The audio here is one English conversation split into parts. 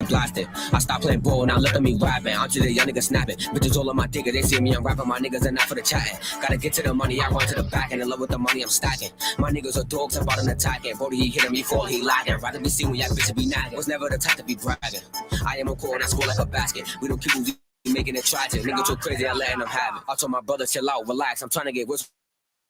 blasted. I stopped playing ball, now look at me rapping. I'm to the young niggas snapping. Bitches all on my dick, they see me, I'm rapping. My niggas are not for the chatting. Gotta get to the money, I run to the back. And in love with the money, I'm stacking. My niggas are dogs about an attacking. Brody, he hitting me, fall, he lagging. Rather be seen when y'all bitches be nagging. Was never the type to be bragging. I am a core and I score like a basket. We don't keep making it tragic. Nigga too crazy, I letting them have it. I told my brother, chill out, relax. I'm trying to get what's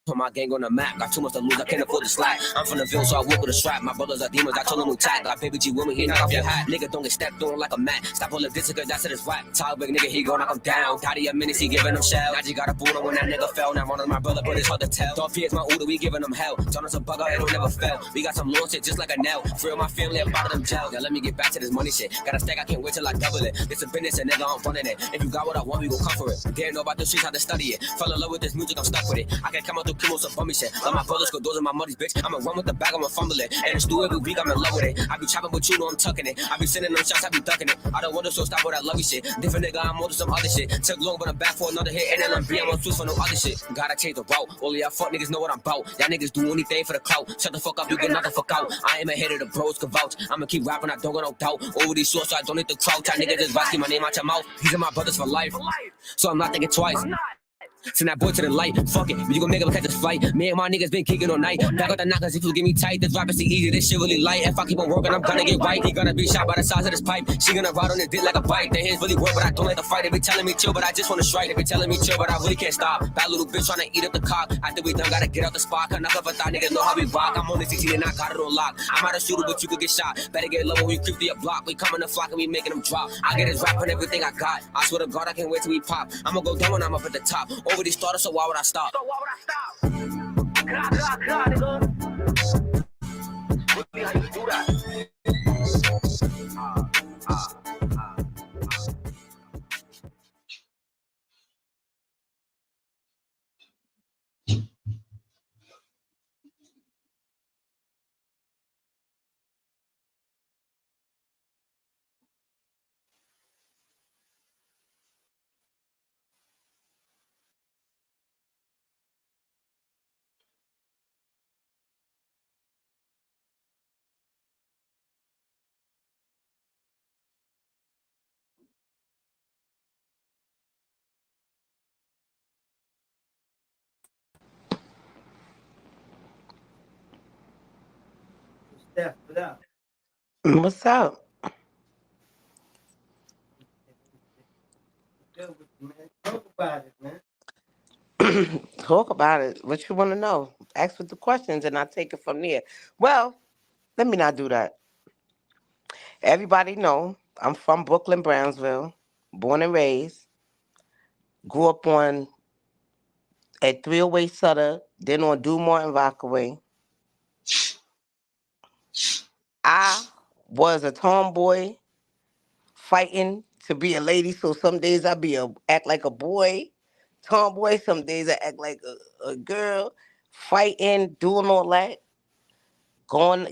put my gang on the map. Got too much to lose, I can't afford to slack. I'm from the Ville, so I walk with a strap. My brothers are demons, I told them to tag. Got baby G with me, he knock off your hat. Nigga don't get stepped on like a mat. Stop all the this cause that's it is whack. Tall big nigga, he gon' knock him down. Daddy a minute, he giving him shell. Now G got a booter when that nigga fell. Now running my brother, but it's hard to tell. Dog fears my Uda, we giving him hell. Turn us a bugger, it'll never fail. We got some lawn shit just like a nail. Free my family, I'm out of them jail. Now let me get back to this money shit. Got a stack, I can't wait till I double it. This a business and nigga, I'm running it. If you got what I want, we gon' come for it. Didn't know about the streets, how to study it. Fell in love with this music, I'm stuck with it. I can come out through chemo, some bummy shit. Let my brothers go, those are my money's bitch. I'ma run with the bag, I'ma fumble it. And it's do every week, I'm in love with it. I be chopping with you, know I'm tucking it. I be sending them shots, I be ducking it. I don't want to so stop all that lovey shit. Different nigga, I'm on to some other shit. Took long, but I'm back for another hit. And then I'm on switch for no other shit. Gotta change the route. All y'all fuck niggas know what I'm about. Y'all niggas do anything for the clout. Shut the fuck up, you get nothing fuck out. I am ahead of the bros, can vouch. I'ma keep rapping, I don't got no doubt. Over these shorts, so I don't need the crouch. Y'all niggas just keep my name out your mouth. These are my brothers for life. So I'm not thinking twice. Send that boy to the light, fuck it, you gon' make him catch this flight. Me and my niggas been kicking all night. Back with the knockers, if you give me tight, this rap is easy, this shit really light. If I keep on working, I'm gonna get right. He gonna be shot by the size of this pipe. She gonna ride on his dick like a bite. The hands really work, but I don't like to fight. They be telling me chill, but I just wanna strike. They be telling me chill, but I really can't stop. That little bitch tryna eat up the cock. After we done, gotta get out the spot. Cause knock up a thought, niggas know how we rock. I'm on the CC and I got it on lock. I'm out of shooter, but you could get shot. Better get low when we creep to your block. We coming to flock and we making them drop. I get his rap on everything I got. I swear to God, I can't wait till we pop. I'ma go down when I'm up at the top. Over these starters, so why would I stop? So why would I stop? God, nigga. With me, how you do that? What's up? Talk about it. What you want to know? Ask with the questions, and I take it from there. Well, let me not do that. Everybody know I'm from Brooklyn, Brownsville, born and raised. Grew up on at 308 Sutter, then on Dumont and Rockaway. I was a tomboy fighting to be a lady, so some days I act like a boy, tomboy. Some days I act like a girl, fighting, doing all that,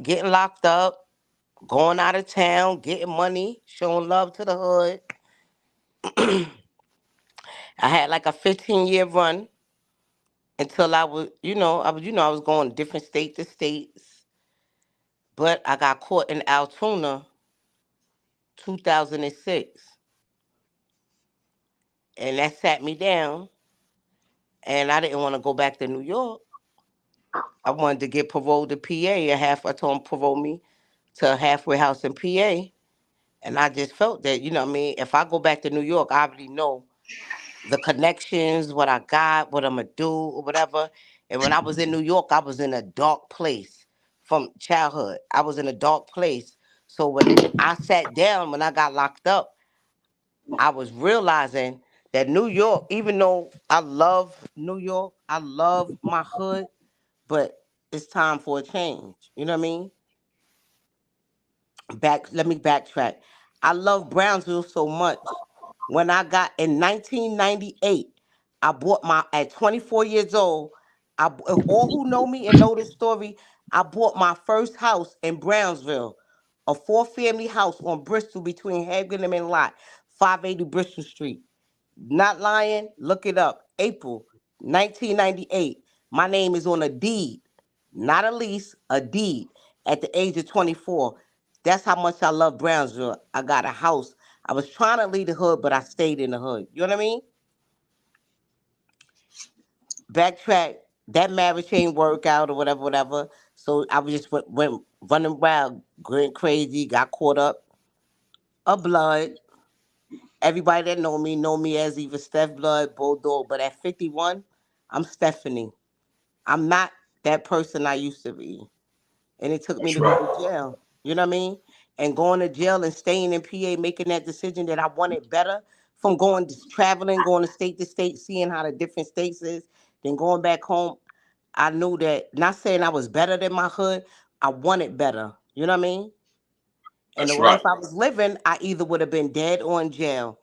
getting locked up, going out of town, getting money, showing love to the hood. I had like a 15-year run until I was going different state to states. But I got caught in Altoona 2006. And that sat me down. And I didn't want to go back to New York. I wanted to get paroled to PA. I told him parole me to a halfway house in PA. And I just felt that, you know what I mean, if I go back to New York, I already know the connections, what I got, what I'm going to do, or whatever. And when I was in New York, I was in a dark place from childhood. I was in a dark place. So when I sat down, when I got locked up, I was realizing that New York, even though I love New York, I love my hood, but it's time for a change. You know what I mean? Let me backtrack. I love Brownsville so much. When I got in 1998, I bought at 24 years old. All who know me and know this story, I bought my first house in Brownsville, a four-family house on Bristol between Hagen and Lot, 580 Bristol Street. Not lying, look it up. April 1998. My name is on a deed, not a lease, a deed at the age of 24. That's how much I love Brownsville. I got a house. I was trying to leave the hood, but I stayed in the hood. You know what I mean? Backtrack. That marriage ain't work out or whatever, whatever. So I was just went running wild, going crazy, got caught up. A blood. Everybody that know me as either Steph Blood, Bulldog. But at 51, I'm Stephanie. I'm not that person I used to be. And it took me That's to go right. to jail. You know what I mean? And going to jail and staying in PA, making that decision that I wanted better from going traveling, going to state, seeing how the different states is, then going back home. I knew that, not saying I was better than my hood, I wanted better. You know what I mean? And the That's life right. I was living, I either would have been dead or in jail.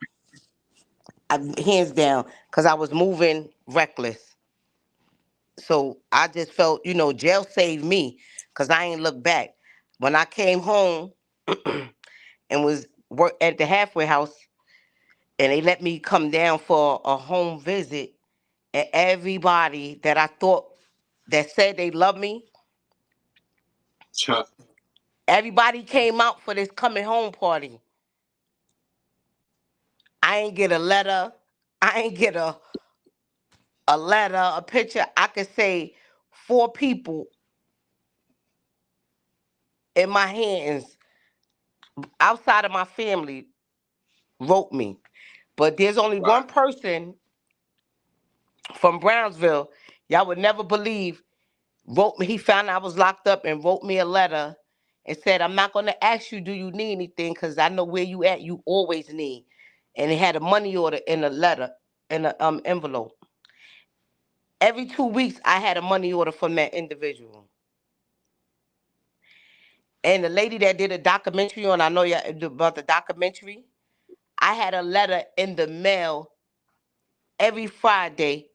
Hands down, because I was moving reckless. So I just felt, jail saved me because I ain't looked back. When I came home and was work at the halfway house, and they let me come down for a home visit, and everybody that I thought that said they love me, Huh. everybody came out for this coming home party. I ain't get a letter. I ain't get a letter, a picture. I could say 4 people in my hands outside of my family wrote me. But there's only Right. one person from Brownsville, y'all would never believe, wrote me. He found I was locked up and wrote me a letter and said, I'm not going to ask you, do you need anything? Because I know where you at. You always need. And it had a money order in a letter, in an envelope. Every 2 weeks, I had a money order from that individual. And the lady that did a documentary on, I know you about the documentary, I had a letter in the mail every Friday.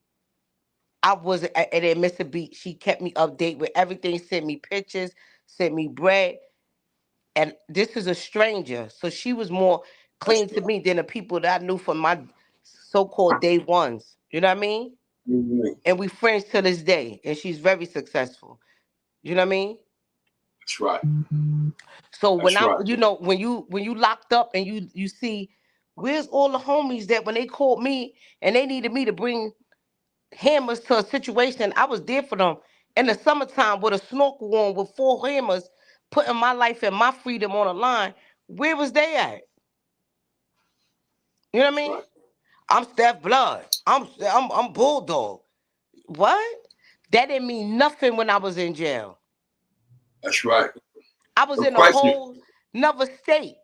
I was at Mr. Beach. She kept me updated with everything, sent me pictures, sent me bread. And this is a stranger. So she was more That's clean to right. me than the people that I knew from my so-called day ones. You know what I mean? Mhm. And we friends to this day. And she's very successful. You know what I mean? That's right. So when That's I, right. when you locked up and you see, where's all the homies that when they called me and they needed me to bring hammers to a situation, I was there for them in the summertime with a snorkel on with 4 hammers, putting my life and my freedom on the line. Where was they at? You know what I That's mean? right. I'm Steph Blood. I'm Bulldog. What? That didn't mean nothing when I was in jail. That's right. I was No in a question. whole another state.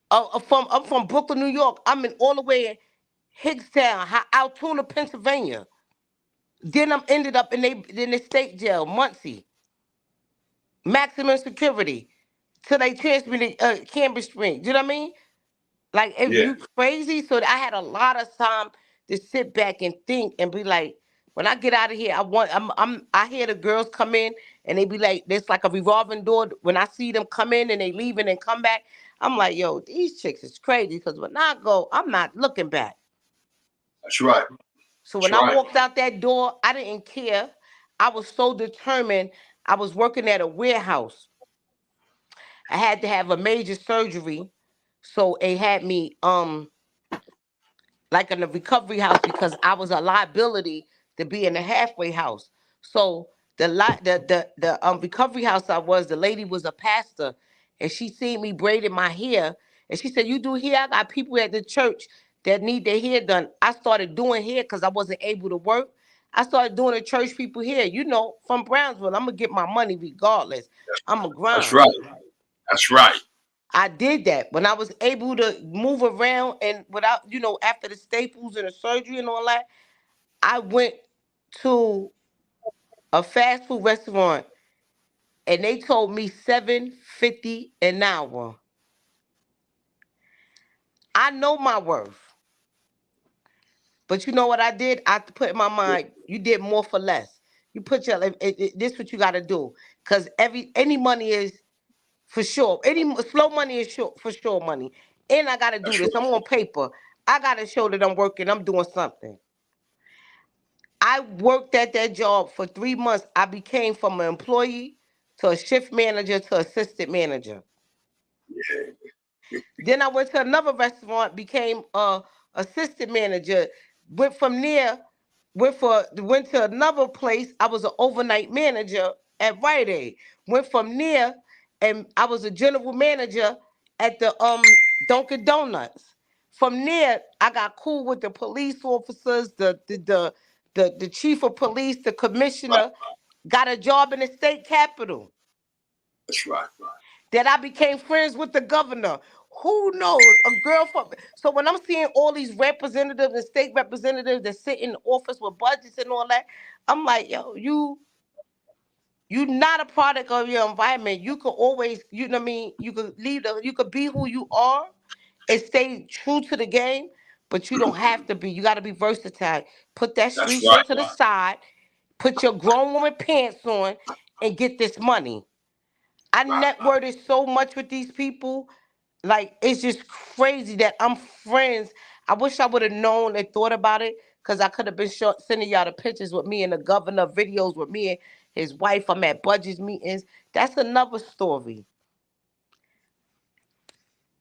I'm from Brooklyn, New York. I'm in all the way in Higgstown, Altoona, Pennsylvania. Then I'm ended up in the state jail, Muncie, maximum security, till they transferred me to Cambridge Springs. You know what I mean? Like, if Yeah. you crazy, so I had a lot of time to sit back and think and be like, when I get out of here, I hear the girls come in and they be like, there's like a revolving door. When I see them come in and they leaving and come back, I'm like, yo, these chicks is crazy. Because when I go, I'm not looking back. That's right. So That's when I right. walked out that door, I didn't care. I was so determined. I was working at a warehouse. I had to have a major surgery, so it had me like in a recovery house because I was a liability to be in a halfway house. So the recovery house I was, the lady was a pastor, and she seen me braiding my hair, and she said, "You do hair? I got people at the church that need their hair done." I started doing hair because I wasn't able to work. I started doing the church people hair. From Brownsville, I'm gonna get my money regardless. I'm a That's grind. right. That's right. I did that when I was able to move around and without, after the staples and the surgery and all that, I went to a fast food restaurant and they told me 7.50 an hour. I know my worth, but you know what I did? I put in my mind, you did more for less. You put this what you got to do, because any money is for sure. Any slow money is for sure money, and I got to do That's this. right. I'm on paper. I got to show that I'm working. I'm doing something. I worked at that job for 3 months. I became from an employee to a shift manager to assistant manager. Then I went to another restaurant, became a assistant manager. Went from there, went to another place. I was an overnight manager at Rite Aid. Went from there, and I was a general manager at the Dunkin' Donuts. From there, I got cool with the police officers, the chief of police, the Right. commissioner. Got a job in the state capitol. That's right. That I became friends with the governor. Who knows? A girl from. So when I'm seeing all these representatives and state representatives that sit in the office with budgets and all that, I'm like, yo, you not a product of your environment. You could always, you know what I mean. You could you could be who you are and stay true to the game, but you don't have to be. You got to be versatile. Put that That's street right. shit to the side. Put your grown woman pants on and get this money. I Right. networked so much with these people. Like, it's just crazy that I'm friends. I wish I would have known and thought about it, because I could have been sending y'all the pictures with me and the governor, videos with me and his wife. I'm at budget meetings. That's another story.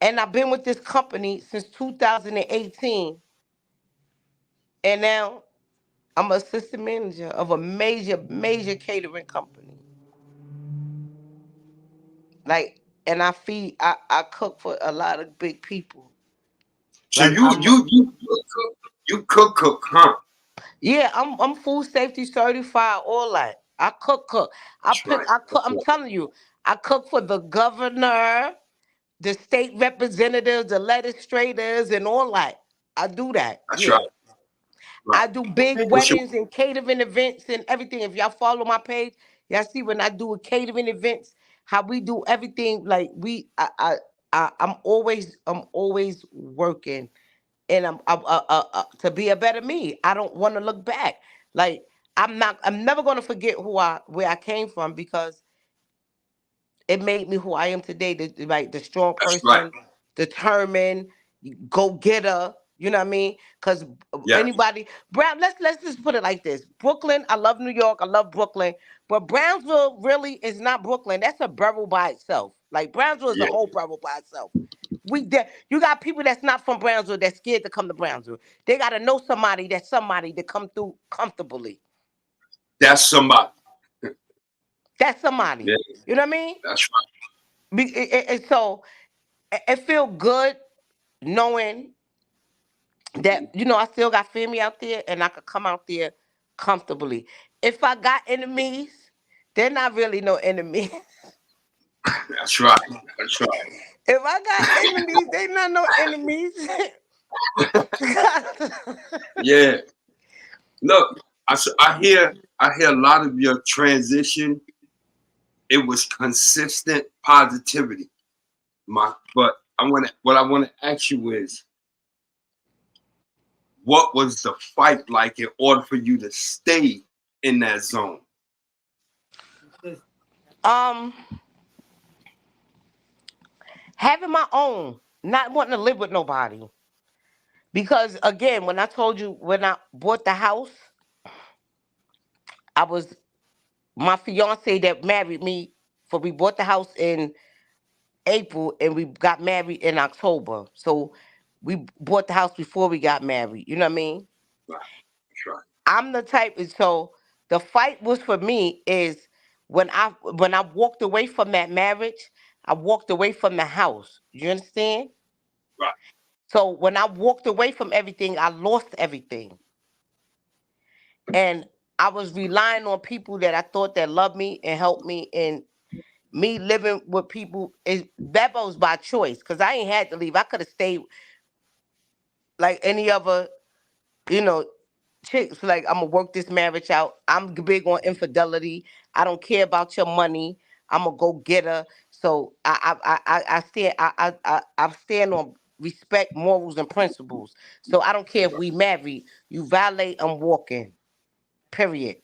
And I've been with this company since 2018. And now I'm assistant manager of a major catering company. Like, and I cook for a lot of big people. So Like, you cook, huh? yeah, I'm food safety certified, all that. I cook. That's right. I cook. That's I'm right. telling you, I cook for the governor, the state representatives, the legislators, and all that. I do that. That's Yeah, right. Right. I do big What's your weddings and catering events and everything. If y'all follow my page, y'all see when I do catering events, how we do everything. Like, I'm always working, and to be a better me. I don't want to look back. Like, I'm never going to forget where I came from, because it made me who I am today. Like, the strong That's right. person, determined, go getter. You know what I mean? Because Yeah. anybody, Brown. Let's just put it like this: Brooklyn. I love New York. I love Brooklyn, but Brownsville really is not Brooklyn. That's a borough by itself. Like, Brownsville is a Yeah. whole borough by itself. You got people that's not from Brownsville that's scared to come to Brownsville. They got to know somebody to come through comfortably. That's somebody. That's somebody. Yeah. You know what I mean? That's right. And so it feel good knowing that, I still got family out there, and I could come out there comfortably. If I got enemies, they're not really no enemies. That's right. That's right. If I got enemies, they not no enemies. Yeah. Look, I hear a lot of your transition. It was consistent positivity. But what I want to ask you is, what was the fight like in order for you to stay in that zone? um, Having my own, not wanting to live with nobody. Because again, when I told you, when I bought the house, I was my fiance that married me. For we bought the house in April and we got married in October. So we bought the house before we got married. You know what I mean? Right. That's right. I'm the type. So the fight was for me is when I walked away from that marriage, I walked away from the house. You understand? Right. So when I walked away from everything, I lost everything. And I was relying on people that I thought that loved me and helped me. And me living with people, that was by choice, because I ain't had to leave. I could have stayed like any other, you know, chicks. Like, I'm gonna work this marriage out. I'm big on infidelity. I don't care about your money. I'm gonna go get her. So I stand on respect, morals, and principles. So I don't care if we married. You violate, I'm walking. Period.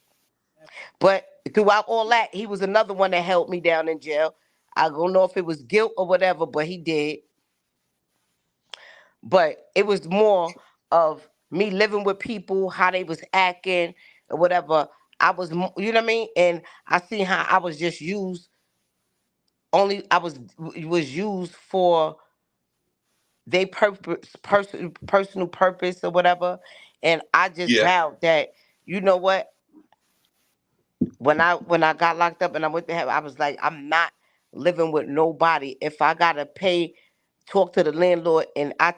But throughout all that, he was another one that held me down in jail. I don't know if it was guilt or whatever, but he did. But it was more of me living with people, how they was acting or whatever. You know what I mean? And I see how I was just used only I was used for their personal purpose or whatever. And I just Yeah. vowed that, you know what, when I got locked up and I went to heaven, I was like, I'm not living with nobody. If I gotta pay, talk to the landlord, and I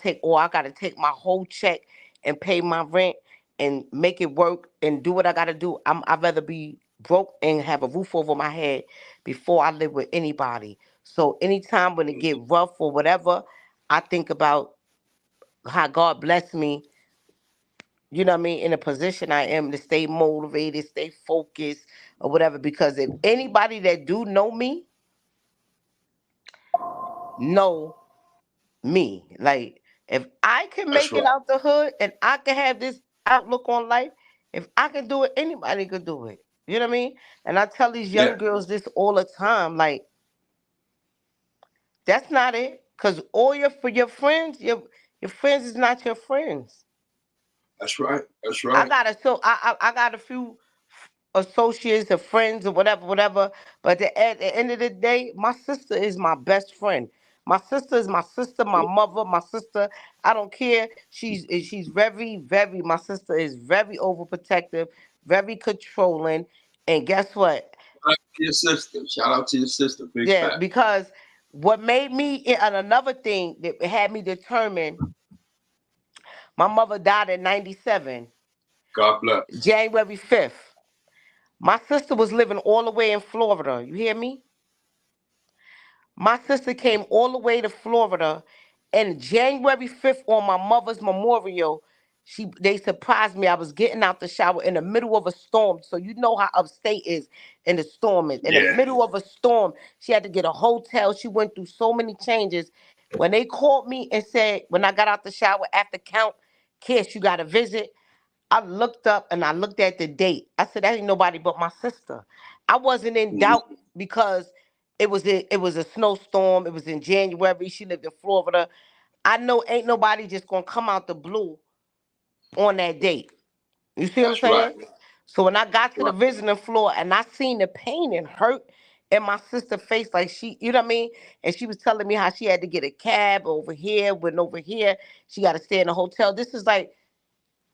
gotta take my whole check and pay my rent and make it work and do what I gotta do. I'd rather be broke and have a roof over my head before I live with anybody. So anytime when it get Mhm. rough or whatever, I think about how God bless me, you know what I mean, in a position I am to stay motivated, stay focused, or whatever. Because if anybody that do know me, know me. Like, if I can That's make it right. out the hood and I can have this outlook on life, if I can do it, anybody could do it. You know what I mean? And I tell these young Yeah. girls this all the time. Like, that's not it. Cause all your friends, your friends is not your friends. That's right. That's I right. got a so I got a few associates or friends or whatever, whatever. But at the end of the day, my sister is my best friend. My sister is my sister, my mother, my sister. I don't care. She's very, very. My sister is very overprotective, very controlling. And guess what? Shout out to your sister. Shout out to your sister. Big Yeah, fact. because what made me and another thing that had me determined. My mother died in '97, God bless. January 5th. My sister was living all the way in Florida. You hear me? My sister came all the way to Florida, and January 5th on my mother's memorial, they surprised me. I was getting out the shower in the middle of a storm. So you know how upstate is in the storm. In the Yeah. middle of a storm, she had to get a hotel. She went through so many changes. When they called me and said, when I got out the shower after count, Kiss, you got to visit. I looked up and I looked at the date. I said, that ain't nobody but my sister. I wasn't in doubt Mhm. because it was a snowstorm. It was in January. She lived in Florida. I know ain't nobody just gonna come out the blue on that date. You see what I'm That's right. saying? So when I got That's to the right. visiting floor and I seen the pain and hurt in my sister's face, like you know what I mean? And she was telling me how she had to get a cab over here, when over here, she got to stay in a hotel. This is like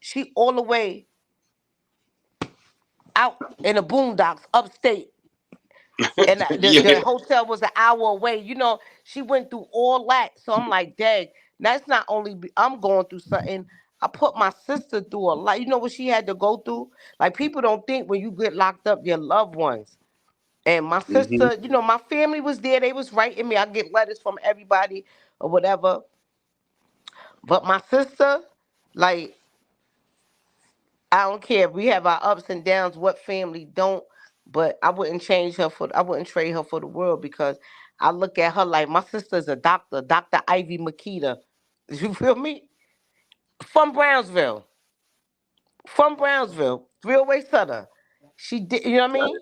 she all the way out in the boondocks upstate. And the Yeah. hotel was an hour away. You know, she went through all that. So I'm like, dang, that's not only I'm going through something. I put my sister through a lot. You know what she had to go through? Like, people don't think when you get locked up, your loved ones. And my Hmm. sister, my family was there. They was writing me. I get letters from everybody or whatever. But my sister, like, I don't care. We have our ups and downs. What family don't? But I wouldn't trade her for the world, because I look at her like my sister's a doctor, Dr. Ivy Makita. You feel me? From Brownsville. From Brownsville. Three-way Sutter. She did, you know what I mean?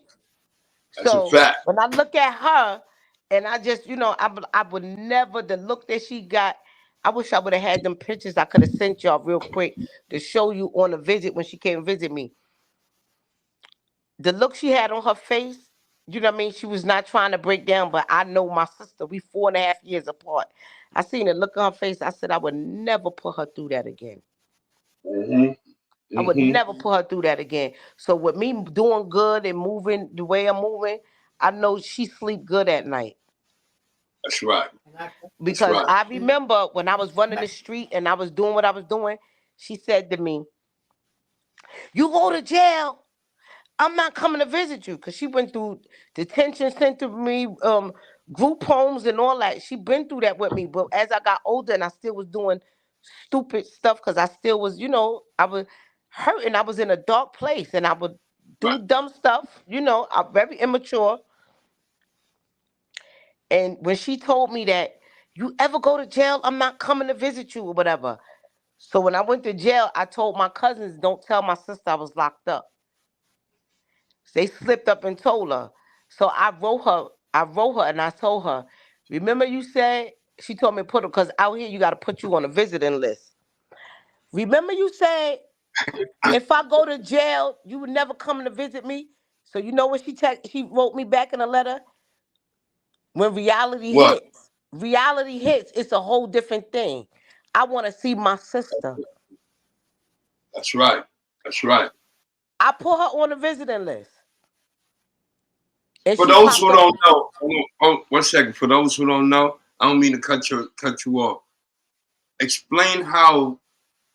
That's a So fact. when I look at her and I just, I would never, the look that she got, I wish I would have had them pictures. I could have sent y'all real quick to show you on a visit when she came visit me. The look she had on her face, you know what I mean? She was not trying to break down, but I know my sister. We 4.5 years apart. I seen the look on her face. I said I would never put her through that again. Hmm. I would Hmm. never put her through that again. So with me doing good and moving the way I'm moving, I know she sleep good at night. That's right. That's Because right. I remember when I was running the street and I was doing what I was doing, she said to me, "You go to jail, I'm not coming to visit you," because she went through detention center with me, group homes and all that. She been through that with me. But as I got older and I still was doing stupid stuff, because I still was, I was hurting. I was in a dark place and I would Right. do dumb stuff. I'm very immature. And when she told me that, "You ever go to jail, I'm not coming to visit you," or whatever. So when I went to jail, I told my cousins, "Don't tell my sister I was locked up." They slipped up and told her. So I wrote her and I told her, "Remember you said," she told me, "Put her, because out here you got to put you on a visiting list. Remember you said, if I go to jail, you would never come to visit me." So you know what she wrote me back in a letter? When What? reality hits, it's a whole different thing. I want to see my sister. That's right. That's right. I put her on the visiting list, and For she those who popped up. don't know, hold on, 1 second. For those who don't know, I don't mean to cut you off. Explain how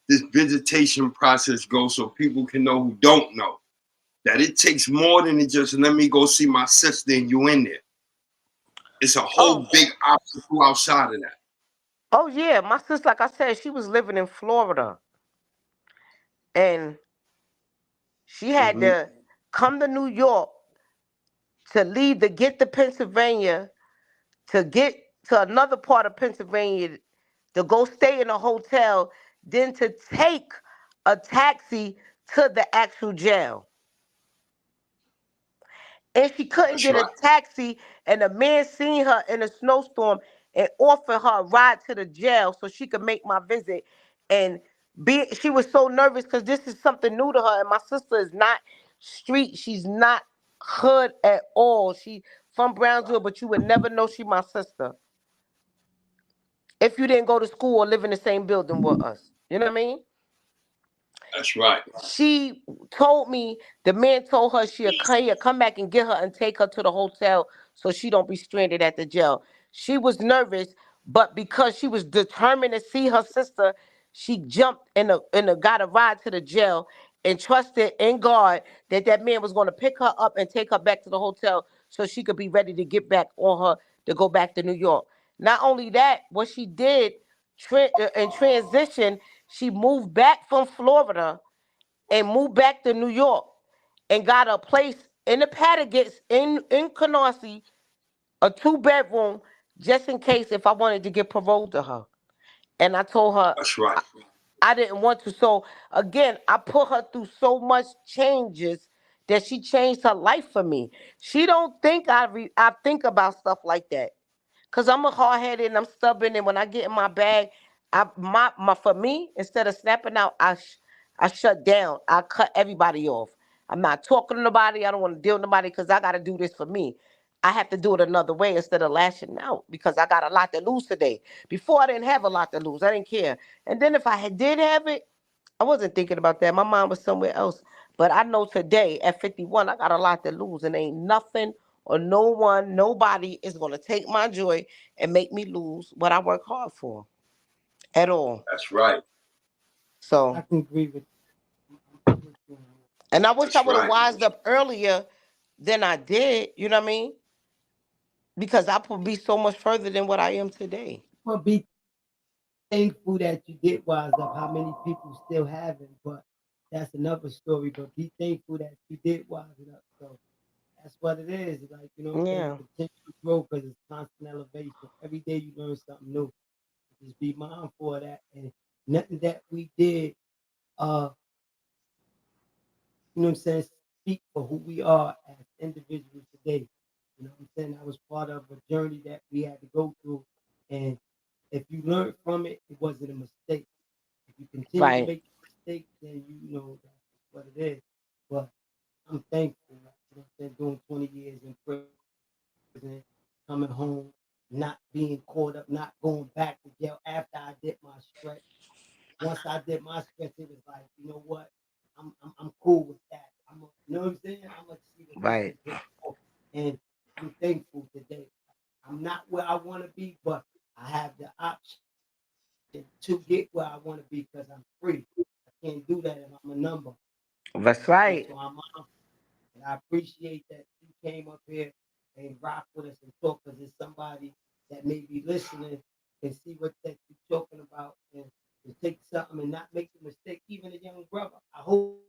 this visitation process goes so people can know who don't know. That it takes more than it just let me go see my sister and you in there. It's a whole Oh, big obstacle outside of that. oh yeah, my sister, like I said, she was living in Florida, and she had Hmm. to come to New York to leave to get to Pennsylvania to get to another part of Pennsylvania to go stay in a hotel, then to take a taxi to the actual jail. And she couldn't That's get a right. taxi, and a man seen her in a snowstorm and offered her a ride to the jail so she could make my visit. And she was so nervous because this is something new to her, and my sister is not street, she's not hood at all. She from Brownsville, but you would never know she my sister if you didn't go to school or live in the same building with us. You know what I mean? That's right. She told me the man told her he'll come back and get her and take her to the hotel so she don't be stranded at the jail. She was nervous, but because she was determined to see her sister, she jumped in a got a ride to the jail and trusted in God that that man was going to pick her up and take her back to the hotel so she could be ready to get back on her to go back to New York. Not only that, what she did in transition, she moved back from Florida and moved back to New York and got a place in the Pattagets in Canarsie, a 2-bedroom, just in case if I wanted to get paroled to her. And I told her That's right. I didn't want to. So again, I put her through so much changes that she changed her life for me. She don't think I think about stuff like that. Cause I'm a hard headed and I'm stubborn, and when I get in my bag, my for me instead of snapping out, I shut down. I cut everybody off. I'm not talking to nobody. I don't want to deal with nobody because I got to do this for me. I have to do it another way instead of lashing out because I got a lot to lose today. Before I didn't have a lot to lose. I didn't care. And then if did have it, I wasn't thinking about that. My mind was somewhere else. But I know today at 51, I got a lot to lose, and ain't nothing or no one, nobody is going to take my joy and make me lose what I work hard for at all. That's right. So, I can agree with I'm with you on that. and I wish I That's would have right. wised up earlier than I did, you know what I mean? Because I would be so much further than what I am today. Well, be thankful that you did wise up. How many people still haven't? But that's another story. But be thankful that you did wise it up. So that's what it is. Like, you know what I'm saying? Yeah. Continue to grow because it's constant elevation. Every day you learn something new. Just be mindful of that. And nothing that we did, uh, you know what I'm saying, speak for who we are as individuals today. You know what I'm saying? That was part of a journey that we had to go through. And if you learned from it, it wasn't a mistake. If you continue to Right. make mistakes, then you know that's what it is. But I'm thankful, like, you know what I'm saying, doing 20 years in prison, coming home, not being caught up, not going back to jail after I did my stretch. Once I did my stretch, it was like, you know what? I'm cool with that. You know what I'm saying? I'm gonna see what this Right. is here for. And I'm thankful today. I'm not where I want to be, but I have the option to get where I want to be because I'm free. I can't do that if I'm a number. That's And right. so and I appreciate that you came up here and rock with us and talk because it's somebody that may be listening and see what that you're talking about and to take something and not make the mistake. Even a young brother, I hope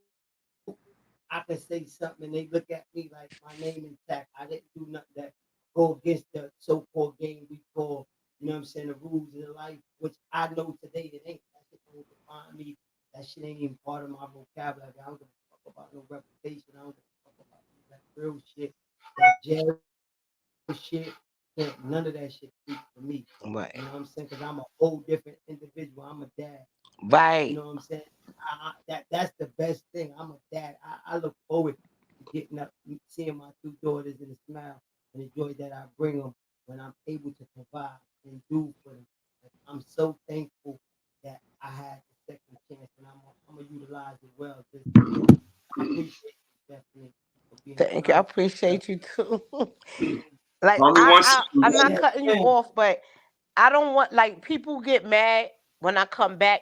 I can say something and they look at me like my name intact. I didn't do nothing that go against the so-called game we call, you know what I'm saying, the rules of life, which I know today it ain't. That shit don't define me. That shit ain't even part of my vocabulary. I don't give a fuck about no reputation. I don't give a fuck about that real shit, that jail shit. None of that shit speaks for me. Right. You know what I'm saying? Because I'm a whole different individual. I'm a dad. You Right. know what I'm saying? That's the best thing. I'm a dad. I look forward to getting up, seeing my two daughters and the smile and the joy that I bring them when I'm utilize it well. Just I appreciate you definitely for being Thank you. I honest. appreciate you too. Like Call me once. I'm not Yeah, cutting you man. off, but I don't want, like, people get mad when I come back,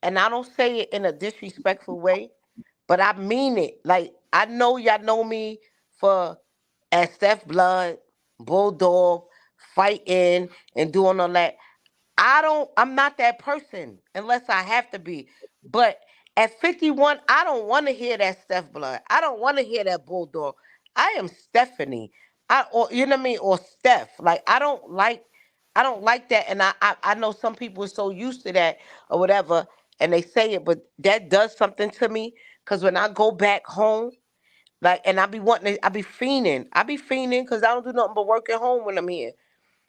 and I don't say it in a disrespectful way, but I mean it. Like, I know y'all know me for as Steph Blood, Bulldog, fighting and doing all that. I'm not that person unless I have to be. But at 51, I don't want to hear that Steph Blood. I don't want to hear that Bulldog. I am Stephanie. Or you know what I mean, or Steph. Like, I don't like that. And I know some people are so used to that or whatever, and they say it, but that does something to me. Cause when I go back home, like, and I be fiending. I be fiending because I don't do nothing but work at home when I'm here.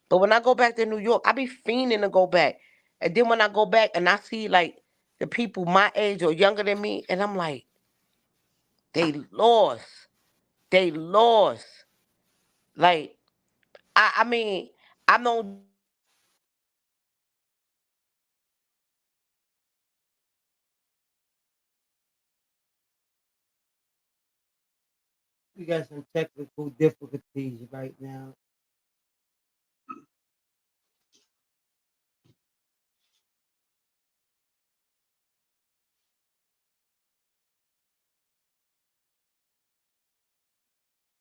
But when I go back to New York, I be fiending to go back. And then when I go back and I see, like, the people my age or younger than me, and I'm like, they lost. They lost. Like, I mean, I know We got some technical difficulties right now.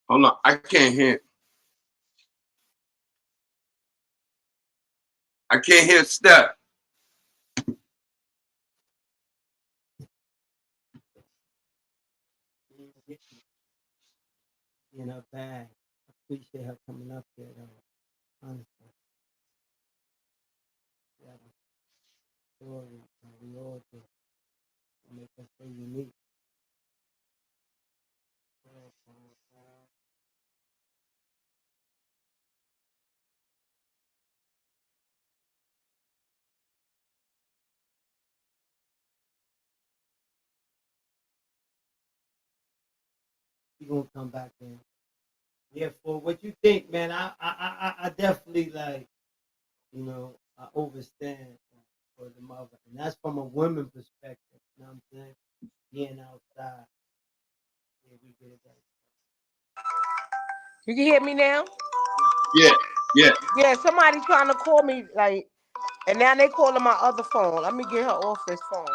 Hold on. I can't hear. I can't hear Steph. In her bag. I appreciate her coming up here though. Honestly. Yeah, story. We all do. Make us so unique. You gonna come back in. Yeah, for what you think, man, I definitely like, I overstand for the mother. And that's from a woman perspective. You know what I'm saying? Being outside. Yeah, we get it right. you can hear me now. Yeah, yeah. Yeah, somebody trying to call me, like, and now they calling my other phone. Let me get her off this phone.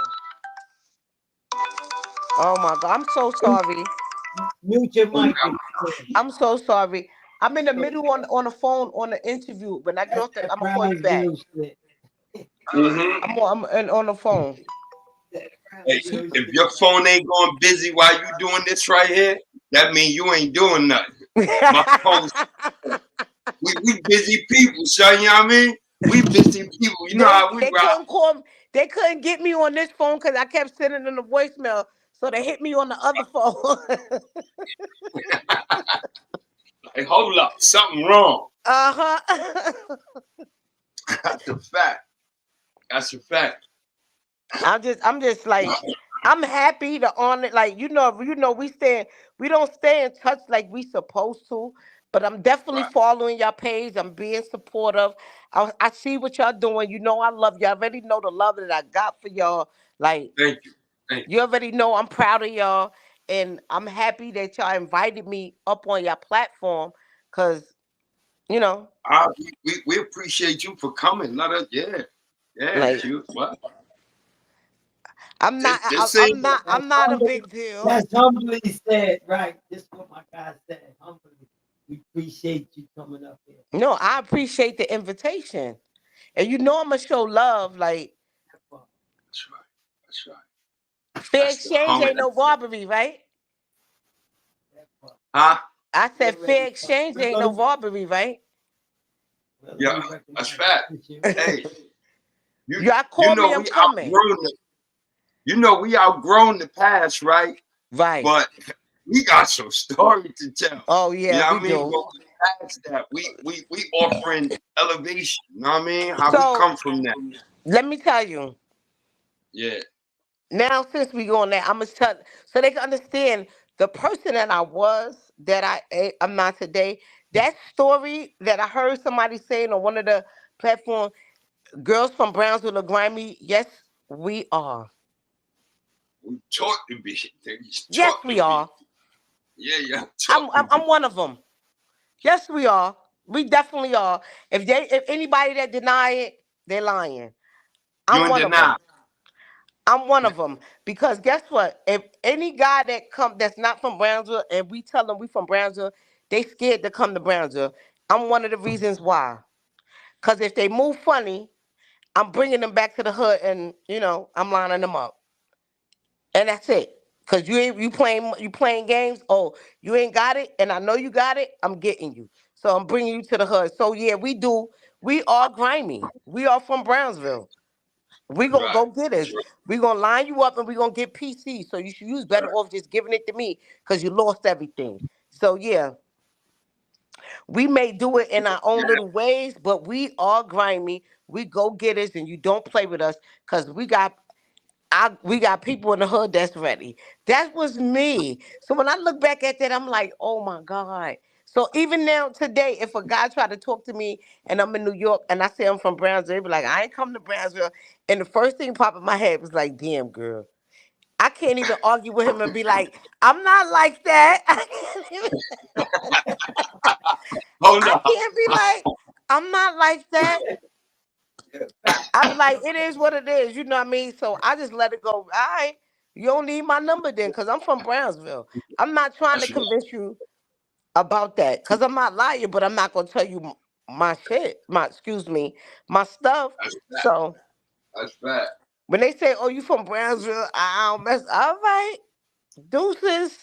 Oh my God, I'm so sorry. Mute your Oh, mic if you can. I'm so sorry. I'm in the So middle on the phone on the interview. When I get that's off the, that I'm gonna call you back. Brownsville shit. mm-hmm. On the phone. That Hey, Brownsville if shit. your phone ain't going busy while you doing this right here, that means you ain't doing nothing. My phone's we busy people, son. You know what I mean? We busy people. You know how we They rock. couldn't call me. They couldn't get me on this phone because I kept sending them the voicemail. So they hit me on the other phone. Like, hold up, something wrong. Uh-huh. That's a fact. That's a fact. I'm just like, I'm happy to honor, like, we don't stay in touch like we supposed to, but I'm definitely Right. following y'all page. I'm being supportive. I see what y'all doing. You know I love y'all. I already know the love that I got for y'all. Like, Thank you. Thank you already know I'm proud of y'all, and I'm happy that y'all invited me up on your platform, cause you know, you. We appreciate you for coming. Let us, yeah. Yeah, like, you what? I'm not, This ain't That's I'm not a humbly, big deal. that's humbly said, right? This is what my guy said. Humbly. We appreciate you coming up here. No, I appreciate the invitation. And you know I'm gonna show love. Like, That part, that's right. That's right. fair That's the exchange hunger. ain't no robbery, right? that part. Huh? I We said fair already exchange we're ain't no gonna robbery, right? Yeah, we that's recognize fact. the issue. Hey, you Y'all you call know me, I'm we coming. outgrown the we outgrown the past, right? Right. But we got some story to tell. Oh You yeah, know we what I mean? do. But we past that. We offering elevation. You know what I mean? How we So come from that. let me tell you. Yeah. Now since we going there, I'm gonna tell so they can understand the person that I was, that I'm not today. That story that I heard somebody saying on one of the platforms, girls from Brownsville or Grimy, yes, we are. We taught to be. Yes, we are. Yeah. I'm one of them. Yes, we are. We definitely are. If anybody that deny it, they're lying. You I'm in one of them. denial. I'm one of them because guess what? If any guy that's not from Brownsville and we tell them we from Brownsville, they scared to come to Brownsville. I'm one of the reasons why. Because if they move funny, I'm bringing them back to the hood and I'm lining them up, and that's it. Because you playing games. Oh, you ain't got it, and I know you got it. I'm getting you. So I'm bringing you to the hood. So yeah, we do. We are grimy. We are from Brownsville. We gonna Right. go get us. We gonna line you up and we gonna get PC. So you better off just giving it to me because you lost everything. So yeah, we may do it in our own little ways, but we are grimy. We go getters, and you don't play with us because we got people in the hood that's ready. That was me. So when I look back at that, I'm like, oh my God. So even now today, if a guy try to talk to me and I'm in New York and I say I'm from Brownsville, they be like, I ain't come to Brownsville. And the first thing pop in my head was like, damn girl. I can't even argue with him and be like, I'm not like that. Hold I on. can't be like, I'm not like that. I'm like, it is what it is. You know what I mean? So I just let it go. All right, you don't need my number then, because I'm from Brownsville. I'm not trying to That's right. convince you about that, because I'm not lying, but I'm not gonna tell you my shit, my stuff. That's fact. So That's fact. when they say, "Oh, you from Brownsville," I don't mess. All right, deuces,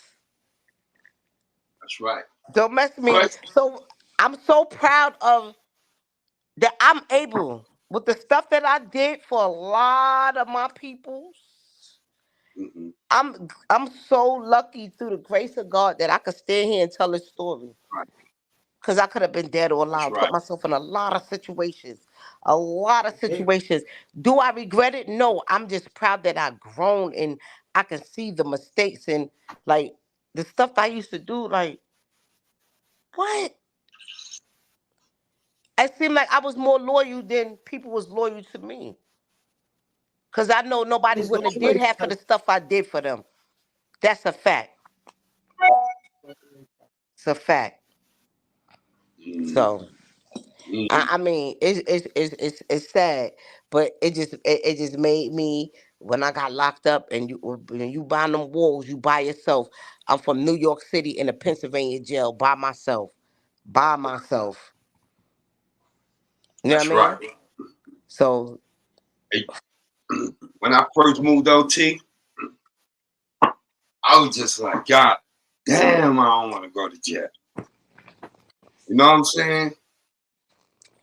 That's right. don't mess with me. Question. So I'm so proud of that. I'm able with the stuff that I did for a lot of my people. Mm-hmm. I'm so lucky through the grace of God that I could stand here and tell this story. Right. Cause I could have been dead or That's alive, put right. myself in a lot of situations. A lot of Hey, situations. Do I regret it? No. I'm just proud that I've grown and I can see the mistakes and like the stuff I used to do, like, what? It seemed like I was more loyal than people was loyal to me. Cause I know nobody it's wouldn't have did always half of like the stuff I did for them. That's a fact. It's a fact. Mm-hmm. So I mean, it's sad, but it just made me when I got locked up and when you buy them walls, you by yourself. I'm from New York City in a Pennsylvania jail by myself. You know what I That's right. mean? So Hey, when I first moved OT, I was just like, God damn, I don't want to go to jail. You know what I'm saying?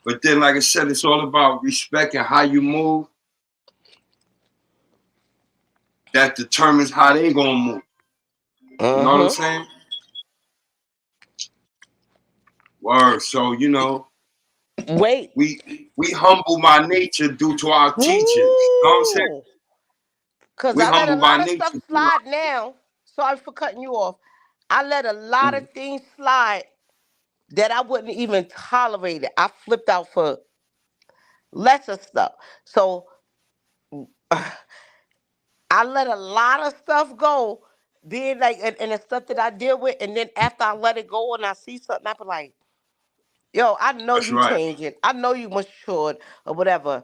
But then, like I said, it's all about respect and how you move. That determines how they gonna move. You know what I'm uh-huh. saying? Word. So Wait. we humble by nature due to our teachings. You know what I'm saying? Woo! Cause We I let a humble by lot of nature. stuff slide now. Sorry for cutting you off. I let a lot of things slide that I wouldn't even tolerate it. I flipped out for lesser stuff. So I let a lot of stuff go. Then like and the stuff that I deal with, and then after I let it go and I see something, I be like, yo, I know That's you right. changing. I know you matured or whatever.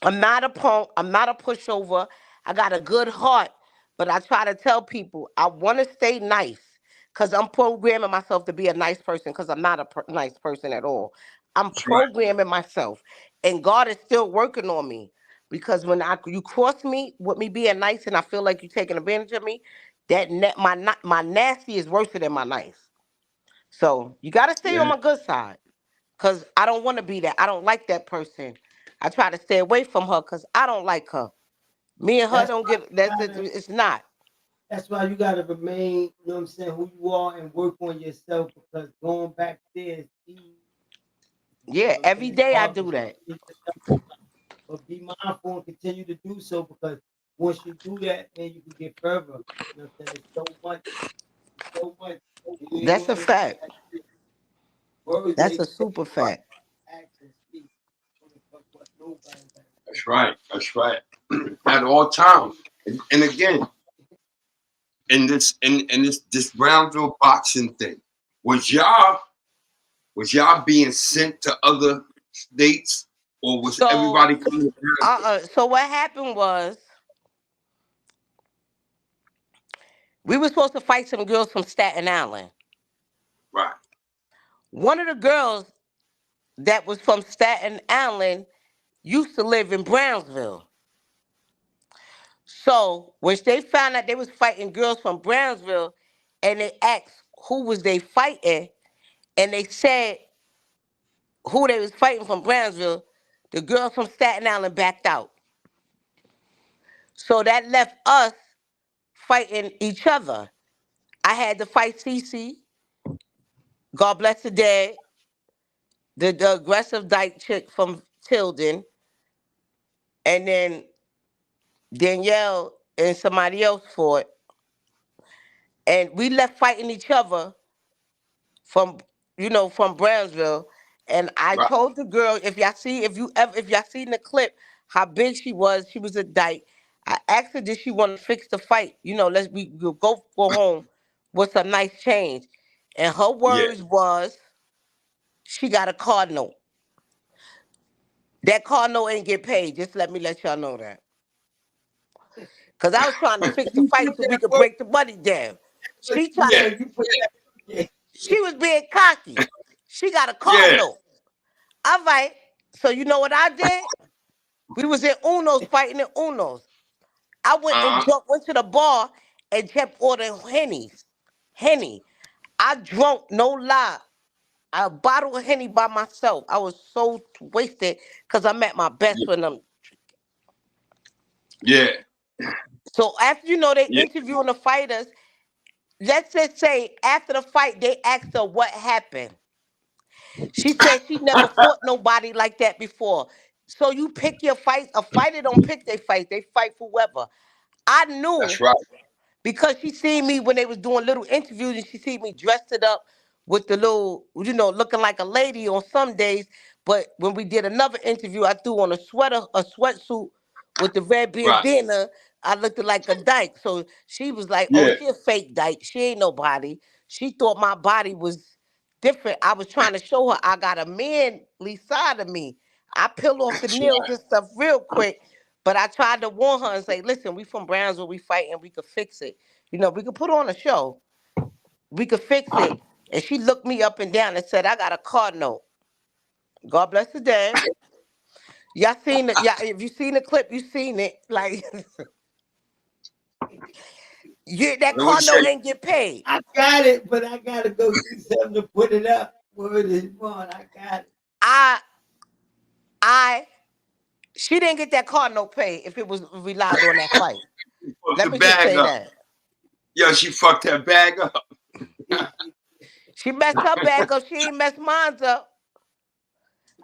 I'm not a punk. I'm not a pushover. I got a good heart, but I try to tell people I want to stay nice because I'm programming myself to be a nice person because I'm not a nice person at all. I'm That's right. programming myself, and God is still working on me because when you cross me with me being nice and I feel like you're taking advantage of me, my nasty is worse than my nice. So you got to stay on Yeah. my good side. Cause I don't want to be that. I don't like that person. I try to stay away from her because I don't like her. Me and her that's don't why get that's it, it's not. that's why you gotta remain, you know what I'm saying, who you are and work on yourself because going back there is easy. You Yeah, know what I'm every saying? It's day I hard, do that. but be mindful and continue to do so because once you do that, then you can get further. You know what I'm saying? It's so much. You ain't That's gonna a fact. words That's may a say, super fact. actions speak. What nobody got to say. That's right. That's right. At all times. And again, in this Brownsville boxing thing, was y'all being sent to other states, or was So, everybody coming to Brownsville? So what happened was we were supposed to fight some girls from Staten Island. Right. One of the girls that was from Staten Island used to live in Brownsville. So when they found out they was fighting girls from Brownsville, and they asked who was they fighting, and they said who they was fighting from Brownsville, the girls from Staten Island backed out. So that left us fighting each other. I had to fight Cece, God bless the dead, the aggressive dyke chick from Tilden, and then Danielle and somebody else fought. And we left fighting each other from Brownsville. And I Right. told the girl, if y'all seen the clip, how big she was a dyke. I asked her, did she want to fix the fight? We'll go home with some nice change. And her Yeah. words was, she got a car note. That car note ain't get paid. Just let y'all know that. Because I was trying to fix the You fight put so we that could work. break the money down. But She you tried Yeah. to, know, you put that. Yeah. she was being cocky. She got a car Yeah. note. All right. So you know what I did? We was in Uno's fighting in Uno's. I went to the bar and kept ordering Henny. I drunk, no lie, a bottle of Henny by myself. I was so wasted because I'm at my best when I'm. Yeah. So after they Yeah. interviewing the fighters, let's just say after the fight they asked her what happened. She said she never fought nobody like that before. So you pick your fight. A fighter don't pick their fight. They fight for whoever. I knew That's right. because she seen me when they was doing little interviews, and she seen me dressed it up with the little, looking like a lady on some days. But when we did another interview, I threw on a sweatsuit with the red Right. bandana. I looked like a dyke. So she was like, oh, Yeah. she a fake dyke. She ain't nobody. She thought my body was different. I was trying to show her I got a manly side of me. I peel off the That's nails right. and stuff real quick. But I tried to warn her and say, listen, we from Brownsville, we fight and we could fix it. We could put on a show. We could fix it. And she looked me up and down and said, I got a car note. God bless the dead. Y'all seen it. Yeah, if you seen the clip, you seen it. Like, that Let me car say, note ain't get paid. I got it, but I gotta go do something to put it up. Word is born. I got it. I, I, she didn't get that car note paid if it was relied on that fight. fuck Let the me just bag say up. that. Yo, she fucked that bag up. She messed her bag up. She ain't messed mine up.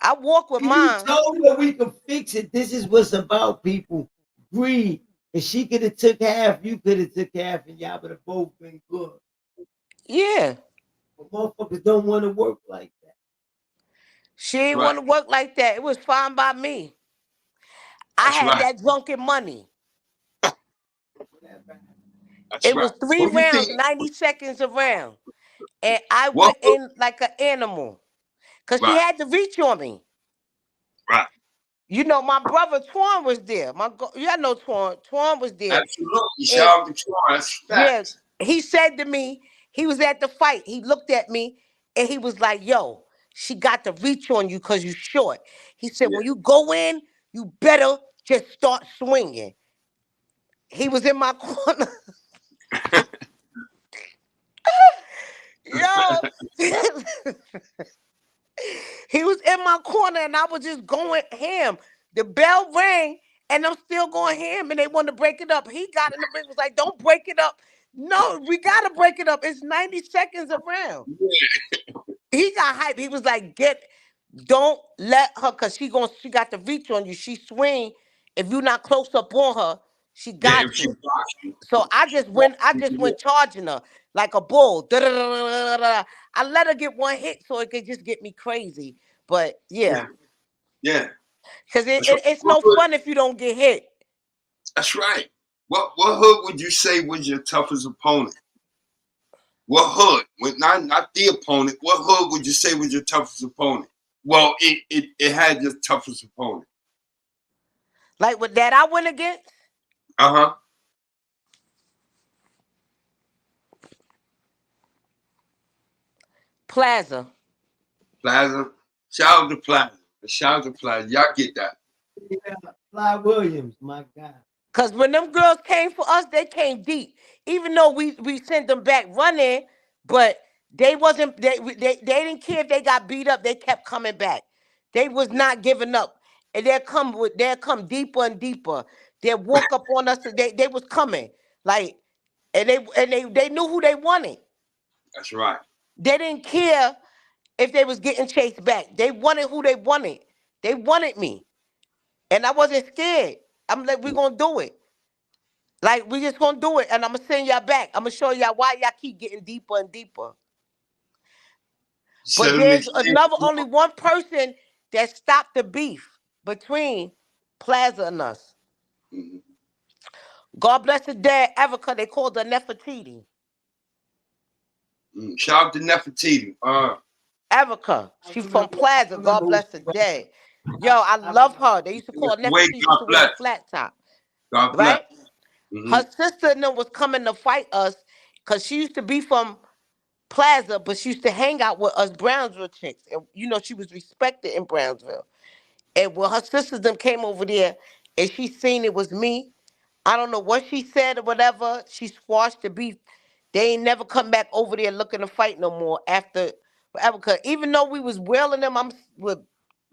I walk with If you mine. told her we could fix it, this is what's about, people. Greed. If she could have took half, you could have took half, and y'all would have both been good. Yeah. But motherfuckers don't want to work like that. She ain't Right. want to work like that. It was fine by me. I That's had right. that drunken money. Whatever. That's It right. was 3 What do you think? rounds, 90 seconds a round. And I What? went in like an animal. Because she Right. had to reach on me. Right. My brother Twan was there. Y'all know Twan. Twan was there. Absolutely. And Shout out to Troy. That's yeah, facts. he said to me, he was at the fight. He looked at me and he was like, yo, she got to reach on you because you short. He said, Yeah. when you go in, you better just start swinging. He was in my corner. Yo. He was in my corner and I was just going ham. The bell rang and I'm still going ham and they wanted to break it up. He got in the ring, was like, don't break it up. No, we got to break it up. It's 90 seconds around. He got hype. He was like, don't let her, because she got the reach on you. She swing. If you're not close up on her, she Yeah. If got she you. box you. So I just went charging her like a bull. Da-da-da-da-da-da. I let her get one hit so it could just get me crazy. But Yeah. yeah, Yeah. because That's right. it's no fun if you don't get hit. That's right. What hood would you say was your toughest opponent? What hood? Not the opponent. What hood would you say was your toughest opponent? Well, it had your toughest opponent. Like with that I went against? Uh-huh. Plaza. Plaza. Shout out to Plaza. Shout out to Plaza. Y'all get that. Yeah, Fly Williams, my God. Because when them girls came for us, they came deep. Even though we sent them back running, but they wasn't they didn't care if they got beat up, they kept coming back. They was not giving up. And they'll come deeper and deeper. They'll walk up on us. They was coming. Like and they knew who they wanted. That's right. They didn't care if they was getting chased back. They wanted who they wanted. They wanted me. And I wasn't scared. I'm like, we're gonna do it. Like we just gonna do it, and I'm gonna send y'all back. I'm gonna show y'all why y'all keep getting deeper and deeper. But Set them there's exchange. another, only one person that stopped the beef between Plaza and us. Mhm. God bless the dead Erica. They called her Nefertiti. Shout out to Nefertiti. Erica. I She from remember, Plaza. God who bless the she was. dead. Yo, I love her. They used to call her Wait, Nefertiti. She used God to wear the bless. flat top, God bless. right? Mm-hmm. Her sister and them was coming to fight us because she used to be from Plaza, but she used to hang out with us Brownsville chicks. And she was respected in Brownsville. And when her sisters them came over there and she seen it was me, I don't know what she said or whatever. She squashed the beef. They ain't never come back over there looking to fight no more after forever. Cause even though we was wailing them, I'm with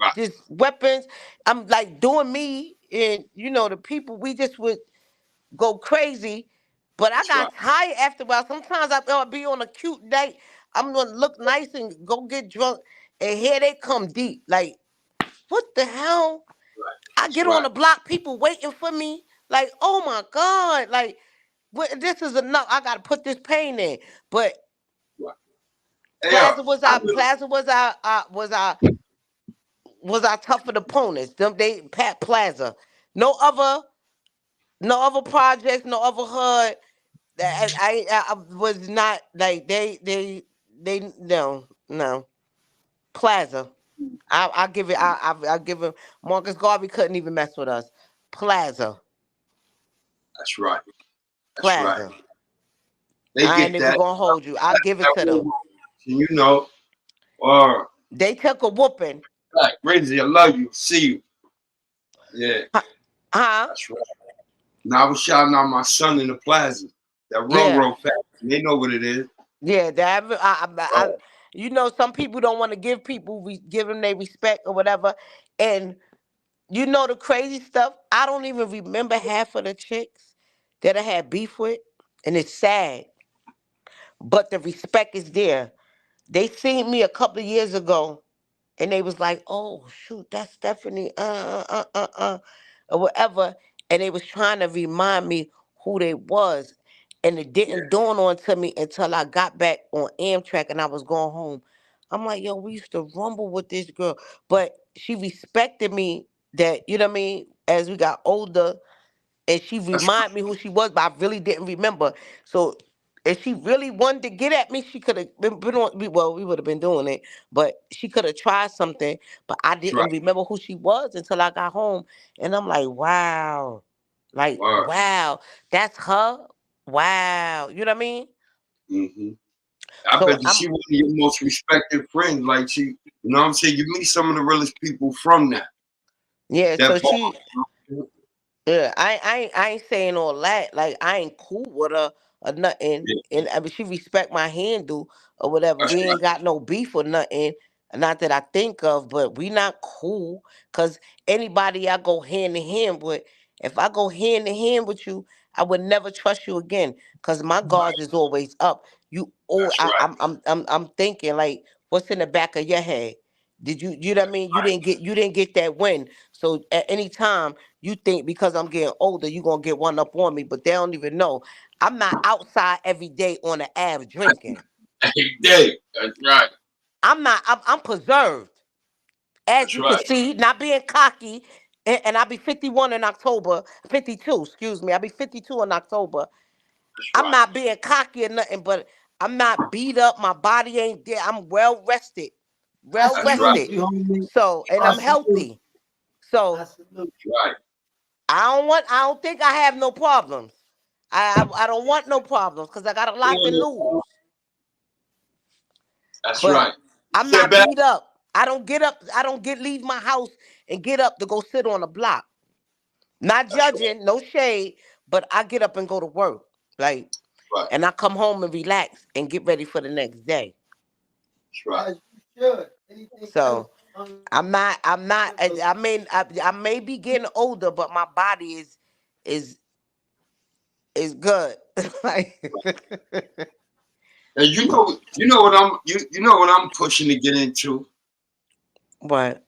Right. just weapons. I'm like doing me, and the people. We just would go crazy. But I That's right. got tired after a while. Sometimes I'll be on a cute night. I'm gonna look nice and go get drunk, and here they come deep. Like, what the hell? I That's get on right. the block, people waiting for me. Like, oh my God, like, this is enough. I gotta put this pain in. But Right. Hey, Plaza was I our remember, Plaza was our tougher opponents. Them they Pat Plaza. No other projects, no other hood. That I was not like they no Plaza. I give it I give him Marcus Garvey couldn't even mess with us. Plaza. that's right. That's right. Plaza. They I ain't get even that. gonna hold you. I'll give it That to them. woman. You know, or They took a whooping. like, Renzi, I love you. See you. Yeah, Huh? that's right. Now I was shouting out my son in the plaza. That Yeah. railroad pack. They know what it is. Yeah. Some people don't want to give people give them their respect or whatever. And the crazy stuff. I don't even remember half of the chicks that I had beef with, and it's sad. But the respect is there. They seen me a couple of years ago, and they was like, "Oh shoot, that's Stephanie, or whatever," and they was trying to remind me who they was, and it Yeah, didn't dawn on to me until I got back on Amtrak and I was going home. I'm like, "Yo, we used to rumble with this girl," but she respected me. That what I mean. As we got older, and she that's reminded me who she was, but I really didn't remember. So if she really wanted to get at me, she could have been on. Well, we would have been doing it, but she could have tried something. But I right. didn't remember who she was until I got home, and I'm like, Word. wow, that's her. Wow, you know what I mean? Mm-hmm. I So bet you she one of your most respected friends. Like she, you know what I'm saying? You meet some of the realest people from that. yeah. So That bar. she Yeah, I ain't saying all that. Like I ain't cool with her or nothing, Yeah, and I mean she respect my handle or whatever. that's We right. ain't got no beef or nothing, not that I think of. But we not cool because anybody I go hand in hand with, if I go hand in hand with you, I would never trust you again because my guards is always up. That's right. I'm thinking like, what's in the back of your head? Did you know what I mean? You didn't get that win. So at any time you think because I'm getting older, you're gonna get one up on me, but they don't even know. I'm not outside every day on the Ave drinking. Hey, Dave. That's right. I'm not, I'm preserved. As That's you can right. see, not being cocky. and I'll be 51 in October. 52, excuse me. I'll be 52 in October. That's I'm right. not being cocky or nothing, but I'm not beat up. My body ain't there. I'm well rested. I Well That's right. salute rested. you, homie. So, and I I'm salute. healthy. I So salute. Right. I don't think I have no problems. I don't want no problems because I got a lot to lose. That's But right. I'm Sit not back. beat up. I don't get up. I don't get leave my house and get up to go sit on a block. Not That's right. judging, no shade, but I get up and go to work. Like, Right. and I come home and relax and get ready for the next day. That's right. As you should. Anything else? So I'm not. Until I mean, I may be getting older, but my body is is good. Like, And you know what you know what I'm pushing to get into? what?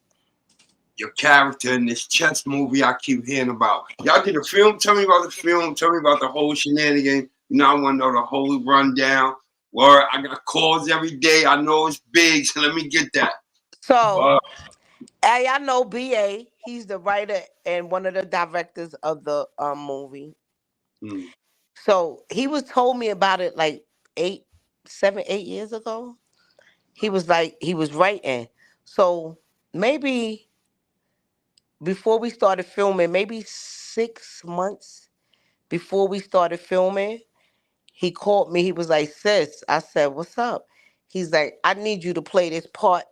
Your character in this chess movie I keep hearing about. Y'all did a film? Tell me about the film. Tell me about the whole shenanigan. You know, I want to know the whole rundown. Where I got calls every day. I know it's big, so let me get that. So Uh, I know BA. He's the writer and one of the directors of the movie. hmm, So he was told me about it like 8 7 8 years ago. He was like he was writing. So maybe before we started filming, maybe 6 months before we started filming, he called me. He was like, "Sis," I said, "What's up?" He's like, "I need you to play this part."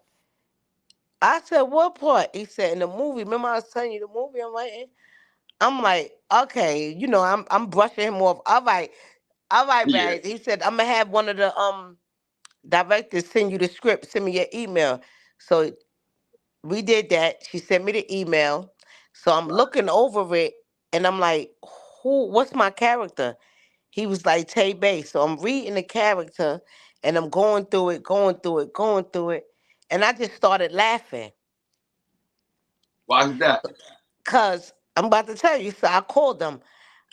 I said, "What part?" He said, "In the movie. Remember I was telling you the movie I'm writing?" I'm like, "Okay, I'm brushing him off. All right, yeah, right." He said, "I'm gonna have one of the directors send you the script. Send me your email." So we did that. She sent me the email. So I'm right. looking over it, and I'm like, "Who? What's my character?" He was like Tay Bay. So I'm reading the character, and I'm going through it, going through it, going through it, and I just started laughing. Why is that? Cause I'm about to tell you. So I called them.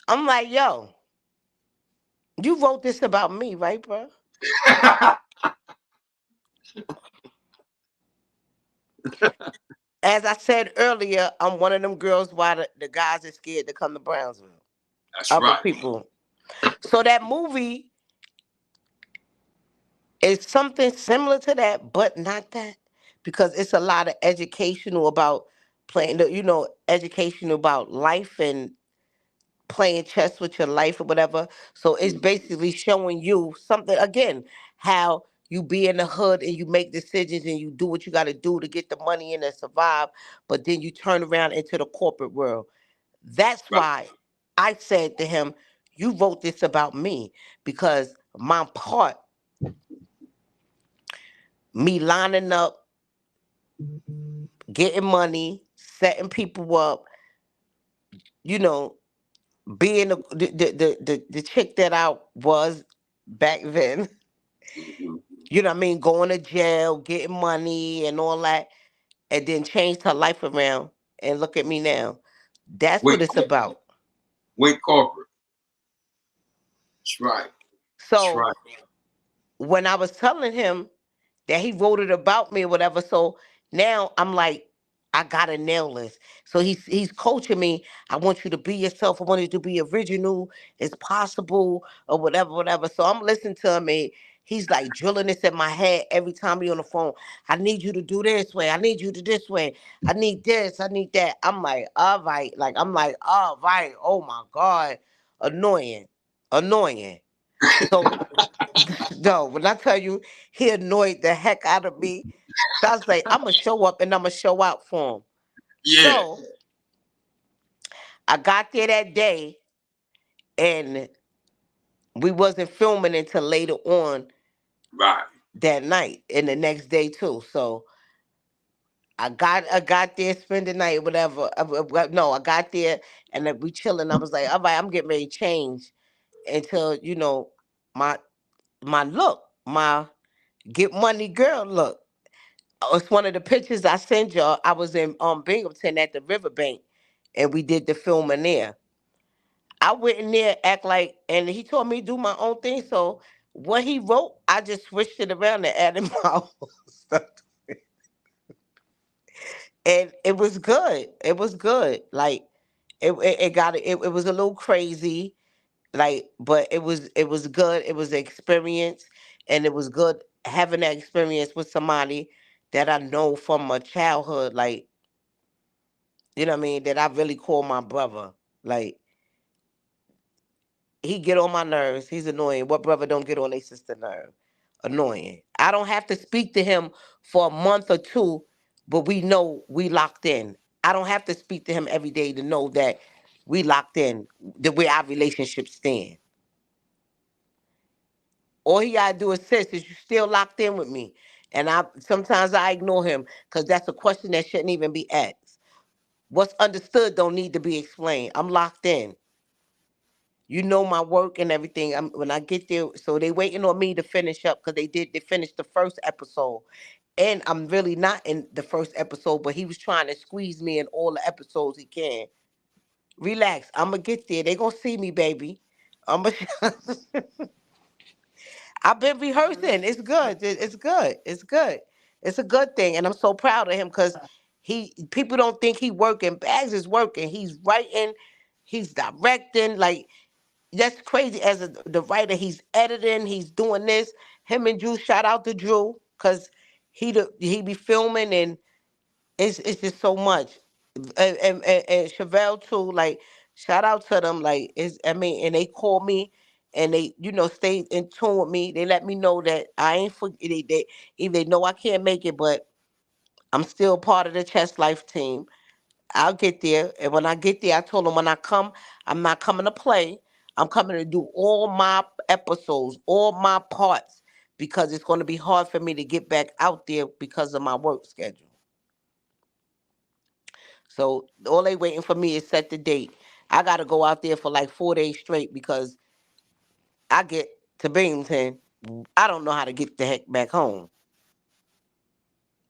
I'm like, "Yo, you wrote this about me, right, bro?" As I said earlier, I'm one of them girls why the guys are scared to come to Brownsville. That's Other right. people. So that movie is something similar to that, but not that. Because it's a lot of educational about playing educational about life and playing chess with your life or whatever. So it's Mhm. basically showing you something again, how you be in the hood and you make decisions and you do what you gotta do to get the money in and survive, but then you turn around into the corporate world. That's Right. why I said to him, "You wrote this about me because my part, me lining up, getting money, setting people up, you know, being the chick that I was back then, Mhm. you know what I mean, going to jail, getting money and all that, and then changed her life around and look at me now. That's what Wait, it's about." wait, corporate. That's right. That's So right. when I was telling him that he wrote it about me or whatever. So now I'm like, I gotta nail this. So he's coaching me. I want you to be yourself. I want you to be original as possible or whatever, whatever. So I'm listening to him and he's like drilling this in my head every time we on the phone. I need you to do this way. I need you to this way. I need this. I need that. I'm like, all right. Like I'm like, all right. Oh my God. Annoying. Annoying. So no, when I tell you he annoyed the heck out of me, so I was like, I'm gonna show up and I'm gonna show out for him. Yeah. So I got there that day and we wasn't filming until later on Right. that night and the next day too. So I got there, spend the night, whatever. No, I got there and then we chilling. I was like, all right, I'm getting ready to change until my my look, my get money girl look. It's one of the pictures I sent y'all. I was in Binghamton at the riverbank, and we did the filming there. I went in there, act like, and he told me to do my own thing. So what he wrote, I just switched it around and added my own stuff. and it was good. It was good. Like it was a little crazy, like, but it was good. It was an experience, and it was good having that experience with somebody that I know from a childhood, like, you know what I mean, that I really call my brother. Like, he get on my nerves. He's annoying. What brother don't get on their sister nerve? Annoying. I don't have to speak to him for a month or two, but we know we locked in. I don't have to speak to him every day to know that we locked in, the way our relationship stand. All he gotta do is say, "Is you still locked in with me?" And I sometimes I ignore him because that's a question that shouldn't even be asked. What's understood don't need to be explained. I'm locked in. You know my work and everything. When I get there, so they waiting on me to finish up because they finished the first episode, and I'm really not in the first episode, but he was trying to squeeze me in all the episodes he can. Relax, I'm gonna get there. They gonna see me, baby. I'm gonna. I've been rehearsing. It's good. It's good. It's good. It's a good thing, and I'm so proud of him because he people don't think he working. Bags is working. He's writing. He's directing. Like, that's crazy. As the writer, he's editing, he's doing this. Him and Drew, shout out to Drew, because he be filming, and it's just so much. And Chevelle too, like, shout out to them. Like, it's, I mean, and they call me, and they, stay in tune with me. They let me know that I ain't for they even they know I can't make it, but I'm still part of the Chess Life team. I'll get there. And when I get there, I told them, when I come, I'm not coming to play. I'm coming to do all my episodes, all my parts, because it's going to be hard for me to get back out there because of my work schedule. So all they waiting for me is set the date. I got to go out there for like 4 days straight because I get to Binghamton. I don't know how to get the heck back home.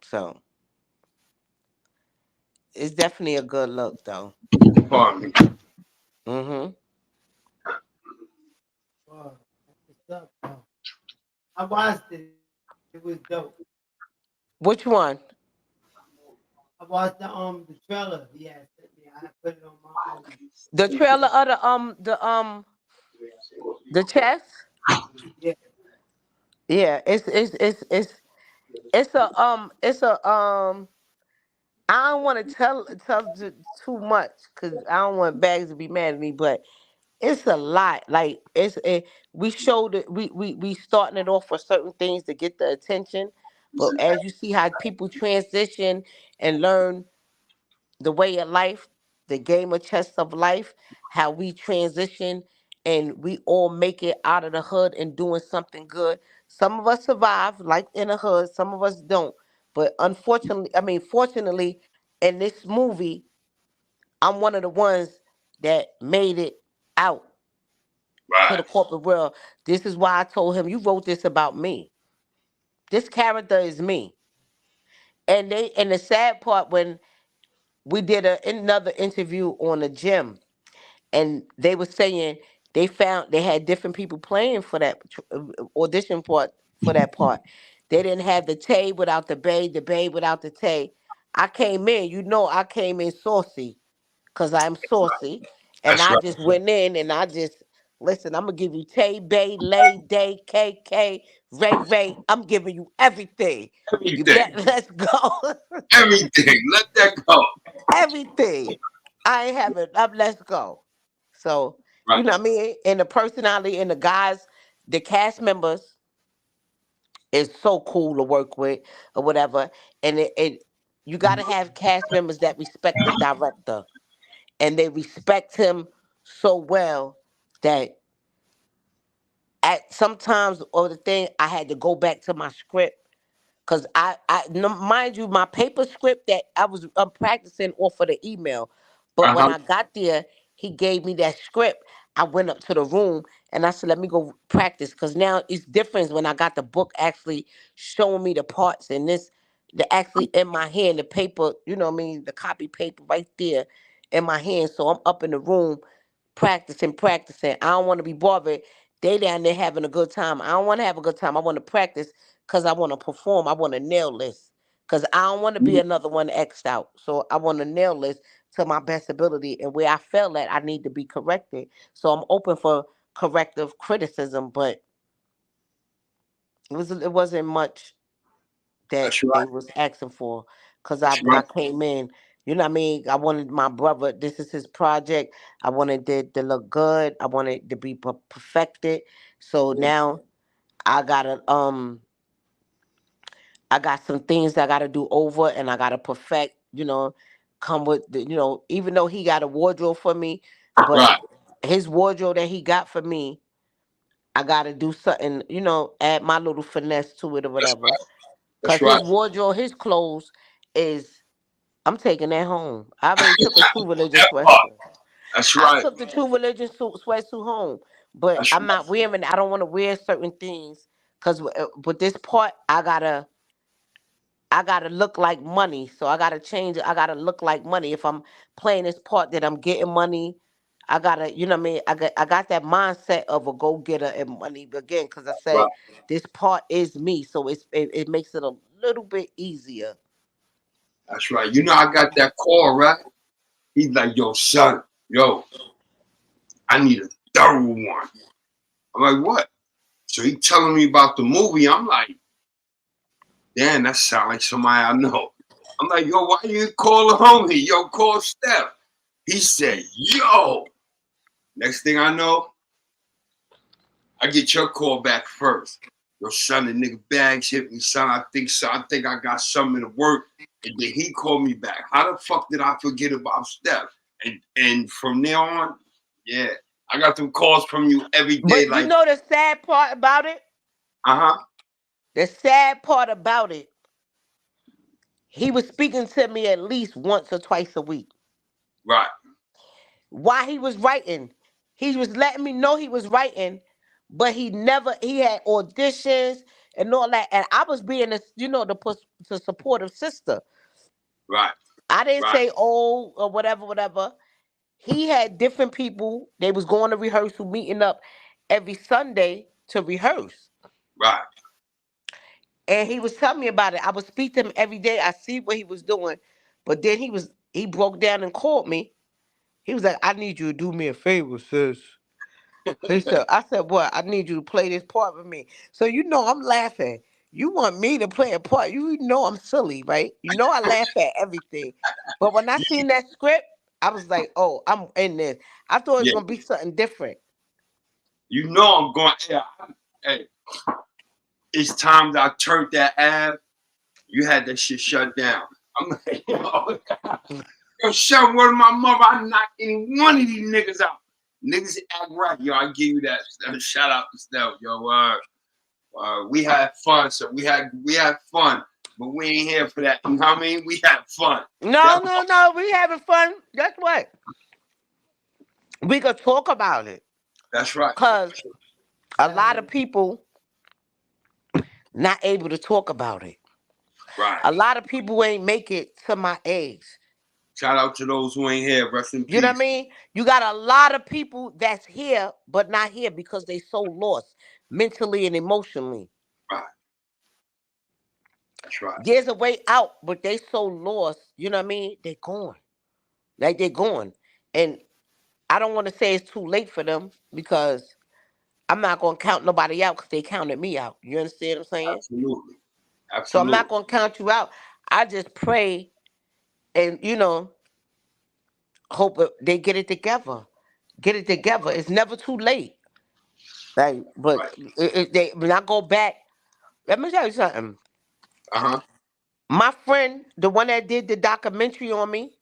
So it's definitely a good look, though. Pardon me. Hmm. Wow, that's what's up, bro. I watched it. It was dope. Which one? I watched the trailer he had sent me. I put it on my The trailer of the chess. yeah. Yeah, it's a. I don't want to too much because I don't want Bags to be mad at me, but it's a lot. Like, we showed it. We starting it off for certain things to get the attention, but as you see how people transition and learn the way of life, the game of chess of life, how we transition and we all make it out of the hood and doing something good. Some of us survive, like in the hood, some of us don't. But unfortunately, I mean, fortunately, in this movie, I'm one of the ones that made it out to the Right. corporate world. This is why I told him, you wrote this about me. This character is me. And the sad part, when we did another interview on the gym, and they were saying they had different people playing for that audition part, for that part. They didn't have the Tay without the Bay without the Tay. I came in, I came in saucy because I'm saucy, and That's I right. just went in and I just, listen. I'm gonna give you Tay, Bay, Lay, Day, KK, Ray, Ray. I'm giving you everything. You Everything. bet. Let's go. Everything. Let that go. Everything. I ain't having. Let's go. So, Right. you know what I mean? And the personality and the guys, the cast members, is so cool to work with or whatever. And you got to have cast members that respect the director, and they respect him so well that at sometimes, or the thing, I had to go back to my script. Cause no, mind you, my paper script that I was practicing off of the email, but when Uh-huh. I got there, he gave me that script. I went up to the room and I said, "Let me go practice." Cause now it's different when I got the book actually showing me the parts, and the actually in my hand, the paper, what I mean, the copy paper right there in my hand. So I'm up in the room practicing. I don't want to be bothered. They down there having a good time. I don't want to have a good time. I want to practice because I want to perform. I want to nail this because I don't want to be another one X'd out. So I want to nail this to my best ability, and where I feel that I need to be corrected. So I'm open for corrective criticism, but it wasn't much that That's they right. was asking for, because That's when I right. came in, you know what I mean, I wanted my brother, this is his project, I wanted it to look good, I wanted it to be perfected. So now I gotta I got some things that I gotta do over, and I gotta perfect, come with the, even though he got a wardrobe for me, but Right. his wardrobe that he got for me, I gotta do something, add my little finesse to it or That's whatever. right. Cause That's his right. wardrobe, his clothes is, I'm taking that home. I already took a True Religion That part. sweatsuit. That's I right. took the True Religion sweatsuit home, but That's I'm right. not wearing. I don't want to wear certain things because with this part, I gotta look like money. So I gotta change it. I gotta look like money. If I'm playing this part that I'm getting money, I gotta, you know what I mean. I got that mindset of a go getter and money again because I Right. said this part is me, so it makes it a little bit easier. That's right. You know, I got that call, right? He's like, yo, son, yo, I need a thorough one. I'm like, what? So he telling me about the movie. I'm like, damn, that sound like somebody I know. I'm like, yo, why you call the homie? Yo, call Steph. He said, yo. Next thing I know, I get your call back first. Yo, son, the nigga bags hit me, son. I think so. I think I got something to work. And then he called me back. How the fuck did I forget about Steph? And from there on, yeah, I got them calls from you every day. But you Like, know the sad part about it? uh-huh, The sad part about it, he was speaking to me at least once or twice a week. right, While he was writing, he was letting me know he was writing, but he had auditions and all that. And I was being the supportive sister. right, I didn't right, say, oh, or whatever, whatever. He had different people. They was going to rehearsal, meeting up every Sunday to rehearse. right. And he was telling me about it. I would speak to him every day. I see what he was doing. But then he broke down and called me. He was like, I need you to do me a favor, sis. I said, what? I need you to play this part with me. So I'm laughing. You want me to play a part. You know I'm silly, right? You know I laugh at everything. But when I seen that script, I was like, oh, I'm in this. I thought it was Yeah, gonna be something different. you know I'm going, hey, it's time that I turned that ab. You had that shit shut down. I'm like, yo, shut word of my mother. I knocked any one of these niggas out. Niggas act right, yo. I give you that shout out to Steph, yo. We had fun, so we had fun, but we ain't here for that. You know what I mean? We had fun. No, That no, no. We having fun. Guess what? We could talk about it. that's right. Cause a lot of people not able to talk about it. Right. A lot of people ain't make it to my age. Shout out to those who ain't here. Rest in You know what I peace. mean? You got a lot of people that's here but not here because they so lost mentally and emotionally. Right. That's right. There's a way out, but they so lost. You know what I mean? They gone. Like they gone. And I don't want to say it's too late for them because I'm not gonna count nobody out because they counted me out. You understand what I'm saying? Absolutely. So I'm not Absolutely. gonna count you out. I just pray and hope they get it together. Get it together. It's never too late. Like, but Right. when I go back, let me tell you something. Uh-huh. My friend, the one that did the documentary on me,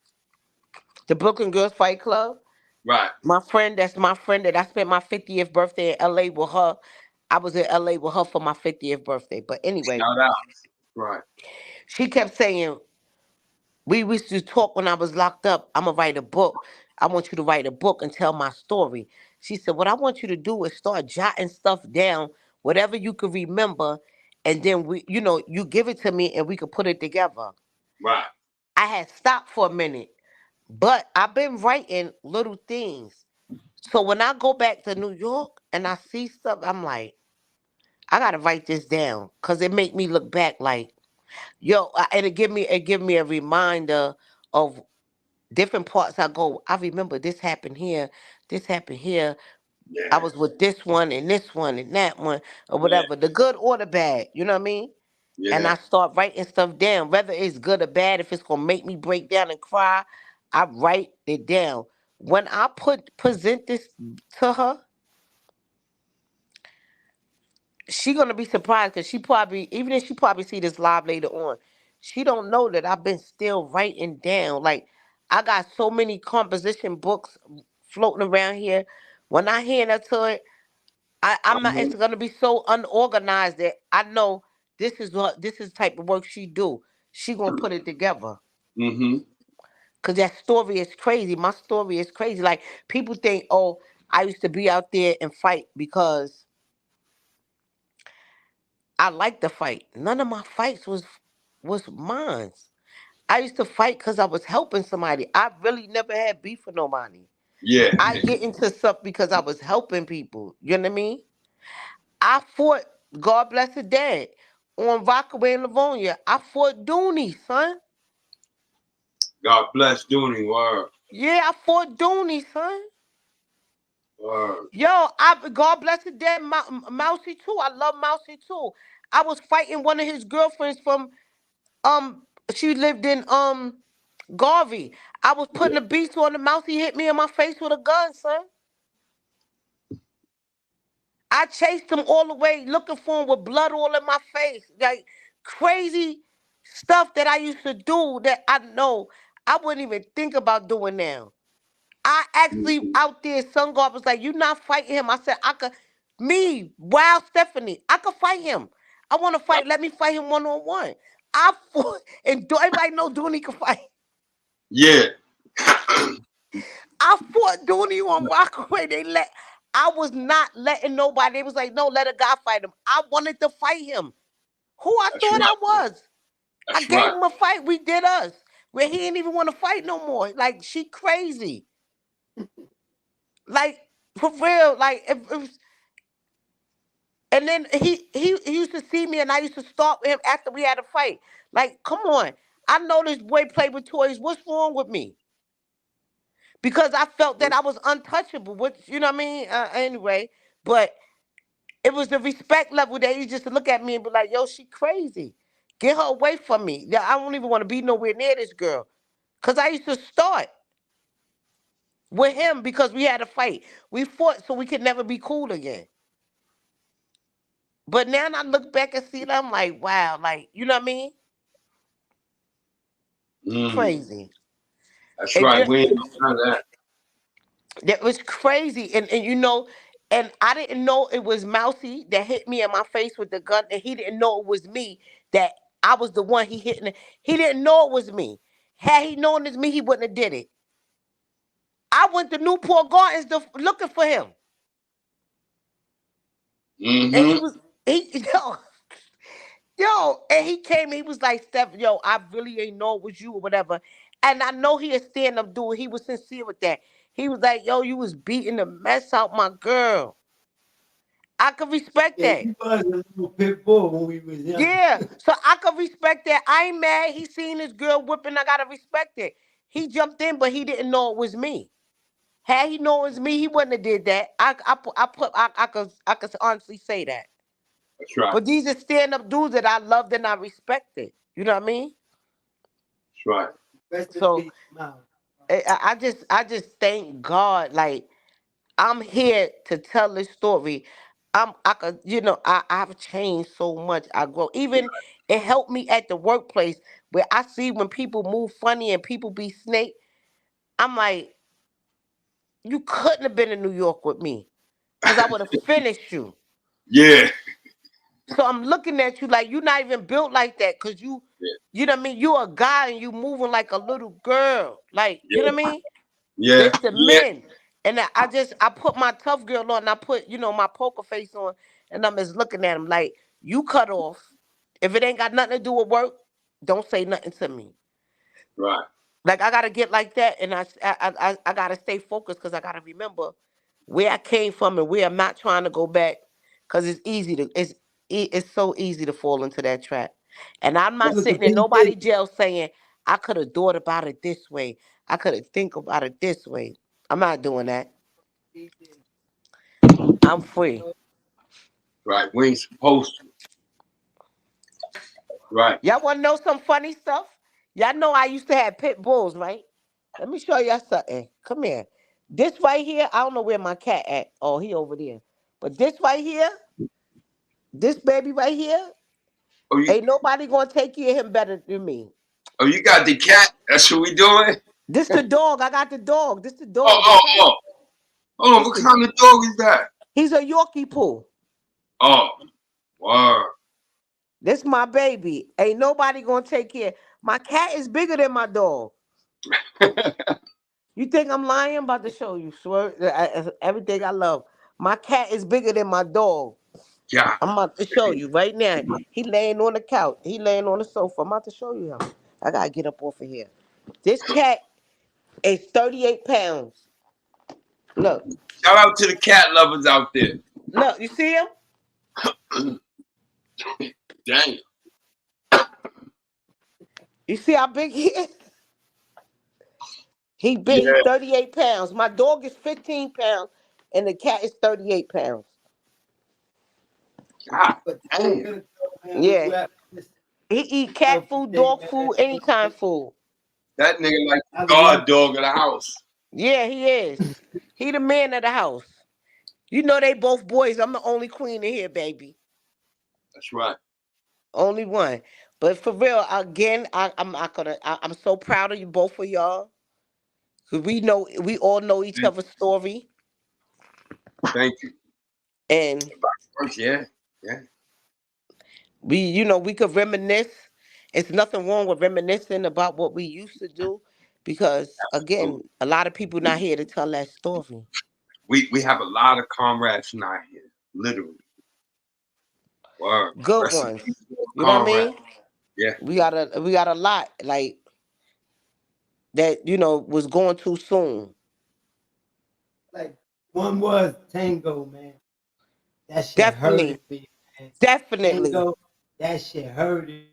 the Brooklyn Girls Fight Club, Right. that's my friend that I spent my 50th birthday in LA with her. I was in LA with her for my 50th birthday. But anyway, Shout out. Right. she kept saying, we used to talk when I was locked up. I'm gonna write a book. I want you to write a book and tell my story. She said, what I want you to do is start jotting stuff down, whatever you can remember, and then you give it to me and we could put it together. Right. I had stopped for a minute, but I've been writing little things. So when I go back to New York and I see stuff, I'm like, I gotta write this down because it make me look back like. And it give me a reminder of different parts I go. I remember this happened here, this happened here. I Yeah, was with this one and that one or yeah, whatever, the good or the bad. You know what I mean? And yeah. I start writing stuff down, whether it's good or bad. If it's gonna make me break down and cry, I write it down. When I present this to her, she gonna be surprised because she probably, even if she probably see this live later on, she don't know that I've been still writing down. Like I got so many composition books floating around here. When I hand her to it, I'm not. It's gonna be so unorganized that I know this is the type of work she do. She gonna put it together. Mm-hmm. Cause that story is crazy. My story is crazy. Like people think, oh, I used to be out there and fight because I like to fight. None of my fights was mine. I used to fight because I was helping somebody. I really never had beef with nobody. Yeah. I get into stuff because I was helping people. You know what I mean? I fought, God bless the dead, on Rockaway and Livonia. I fought Dooney, son. God bless Dooney. Word. Yeah, I fought Dooney, son. Word. Yo, God bless the dead, Mousy too. I love Mousy too. I was fighting one of his girlfriends from um. She lived in Garvey. I was Yeah. putting a beast on the mouse. He hit me in my face with a gun, son. I chased him all the way, looking for him with blood all in my face. Like crazy stuff that I used to do that I know I wouldn't even think about doing now. I actually Mhm. out there, Sun God was like, "You not fighting him?" I said, "I could." Me, Wild Stephanie, I could fight him. I want to fight. Let me fight him 1-on-1. I fought, and everybody know Dooney can fight. Yeah. I fought Dooney on Rockaway. I was not letting nobody. They was like, no, let a guy fight him. I wanted to fight him. Who I That's thought right. I was. I That's gave right. him a fight. We did us. Where he didn't even want to fight no more. Like she crazy. Like for real. Like and then he used to see me and I used to stop him after we had a fight. Like, come on. I know this boy played with toys. What's wrong with me? Because I felt that I was untouchable. Which you know what I mean? Anyway, but it was the respect level that he just to look at me and be like, yo, she crazy. Get her away from me. Yeah, I don't even want to be nowhere near this girl. Cause I used to start with him because we had a fight. We fought so we could never be cool again. But now I look back and see that I'm like, wow, like, you know what I mean? Mm. Crazy. That's And right. We ain't none of that. that was crazy. And you know, and I didn't know it was Mousy that hit me in my face with the gun, and he didn't know it was me that I was the one he hit. He didn't know it was me. Had he known it's me, he wouldn't have did it. I went to Newport Gardens looking for him, and he Mm-hmm. was he and he came. He was like, "Steph, yo, I really ain't know it was you or whatever." And I know he a stand up dude. He was sincere with that. He was like, "Yo, you was beating the mess out my girl." I could respect Yeah, that. you was a little pit bull when we was young. Yeah. So I could respect that. I ain't mad. He seen this girl whipping. I gotta respect it. He jumped in, but he didn't know it was me. Had he known it was me, he wouldn't have did that. I could honestly say that. That's right. But these are stand up dudes that I loved and I respected. You know what I mean? That's right. Rest in So peace, Mom. I just thank God. Like I'm here to tell this story. I could, I've changed so much. I grow. Even it helped me at the workplace where I see when people move funny and people be snake. I'm like, you couldn't have been in New York with me because I would have finished you. Yeah. So I'm looking at you like you're not even built like that because Yeah. you know what I mean? You a guy and you moving like a little girl. Like, you know Yeah. what I mean? Yeah. It's the Yeah. men. And I put my tough girl on and I put, my poker face on and I'm just looking at him like, you cut off. If it ain't got nothing to do with work, don't say nothing to me. Right. Like I gotta get like that and I gotta stay focused because I gotta remember where I came from and where I'm not trying to go back. Cause it's so easy to fall into that trap. And I'm not Look, sitting in nobody jail saying, I could have thought about it this way. I could have think about it this way. I'm not doing that. he did, I'm you free. know, Right. We ain't supposed to. Right. Y'all want to know some funny stuff? Y'all know I used to have pit bulls, right? Let me show y'all something. Come here. This right here, I don't know where my cat at. Oh, he over there. But this right here, this baby right here, Oh, you ain't nobody gonna take care of him better than me. you got the cat? That's what we doing? This the dog. I got the dog. This the Oh, dog. The oh, cat. oh. Hold on, This what the. kind of dog is that? He's a Yorkie poo. Oh, word. This my baby. Ain't nobody gonna take care. My cat is bigger than my dog. You think I'm lying? I'm about to show you. Swear, everything I love. My cat is bigger than my dog. Yeah. I'm about to show you right now. He laying on the couch. He laying on the sofa. I'm about to show you him. I gotta get up off of here. This cat is 38 pounds. Look, Shout out to the cat lovers out there. look. You see him? Dang. You see how big he is? He big. He Yeah. 38 pounds. My dog is 15 pounds, and the cat is 38 pounds. God but damn. man, when Yeah. you have this He eat cat food, every day, dog food, any kind of food. That nigga like I the remember guard dog of the house. Yeah, he is. He the man of the house. You know they both boys. I'm the only queen in here, baby. That's right. Only one. But for real, again, I'm not gonna. I'm so proud of you both of y'all. 'Cause we all know each other's story, Thank you. and Yeah. Yeah. we could reminisce. It's nothing wrong with reminiscing about what we used to do, because So again, a lot of people not here to tell that story. we have a lot of comrades not here. Literally. Word. Good Rest in ones. peace, You know what I comrade. mean? Yeah. We got a lot like that. Was going too soon. like one was Tango, man. That shit hurted Definitely, me, man. definitely, Tango, that shit hurted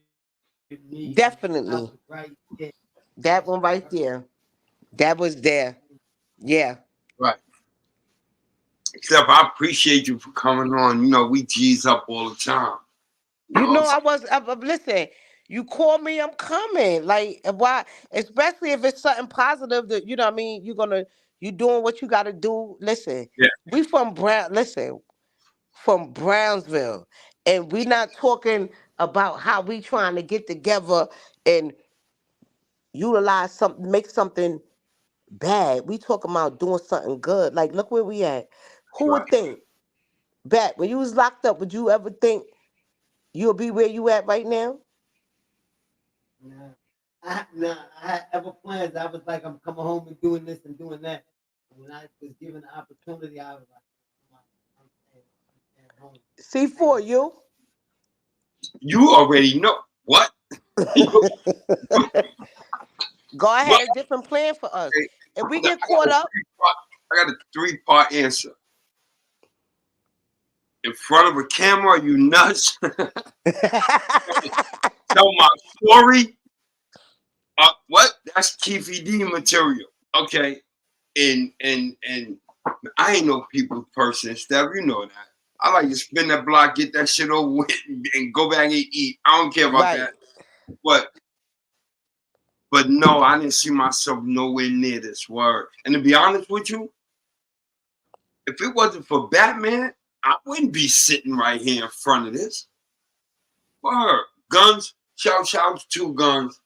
me, man. I definitely. was right there. That That one shit right hurt. there. That was there. Yeah. Right. Except I appreciate you for coming on. You know, we G's up all the time. You You know what I'm know, saying? listen, you call me, I'm coming. Like, why, especially if it's something positive that, you know what I mean, you doing what you got to do. Listen, Yeah. we from Brownsville, and we not talking about how we trying to get together and utilize something, make something bad. We talking about doing something good. Like, look where we at. That's Who would right. think, back when you was locked up, would you ever think you'll be where you at right now? Nah. I had ever plans. I was like, I'm coming home and doing this and doing that. When I was given the opportunity, I was like, I'm staying home. I C4, ain't you? You already know what? God Well, had a different plan for us. okay, If we I got get caught up, I got a three-part answer. In front of a camera, you nuts. Tell my story. What? That's TVD material. Okay. And I ain't no people's person, Steph. You know that. I like to spin that block, get that shit over with, and go back and eat. I don't care about right. that. But no, I didn't see myself nowhere near this word. And to be honest with you, if it wasn't for Batman, I wouldn't be sitting right here in front of this. Word. Guns, shout out to Two Guns.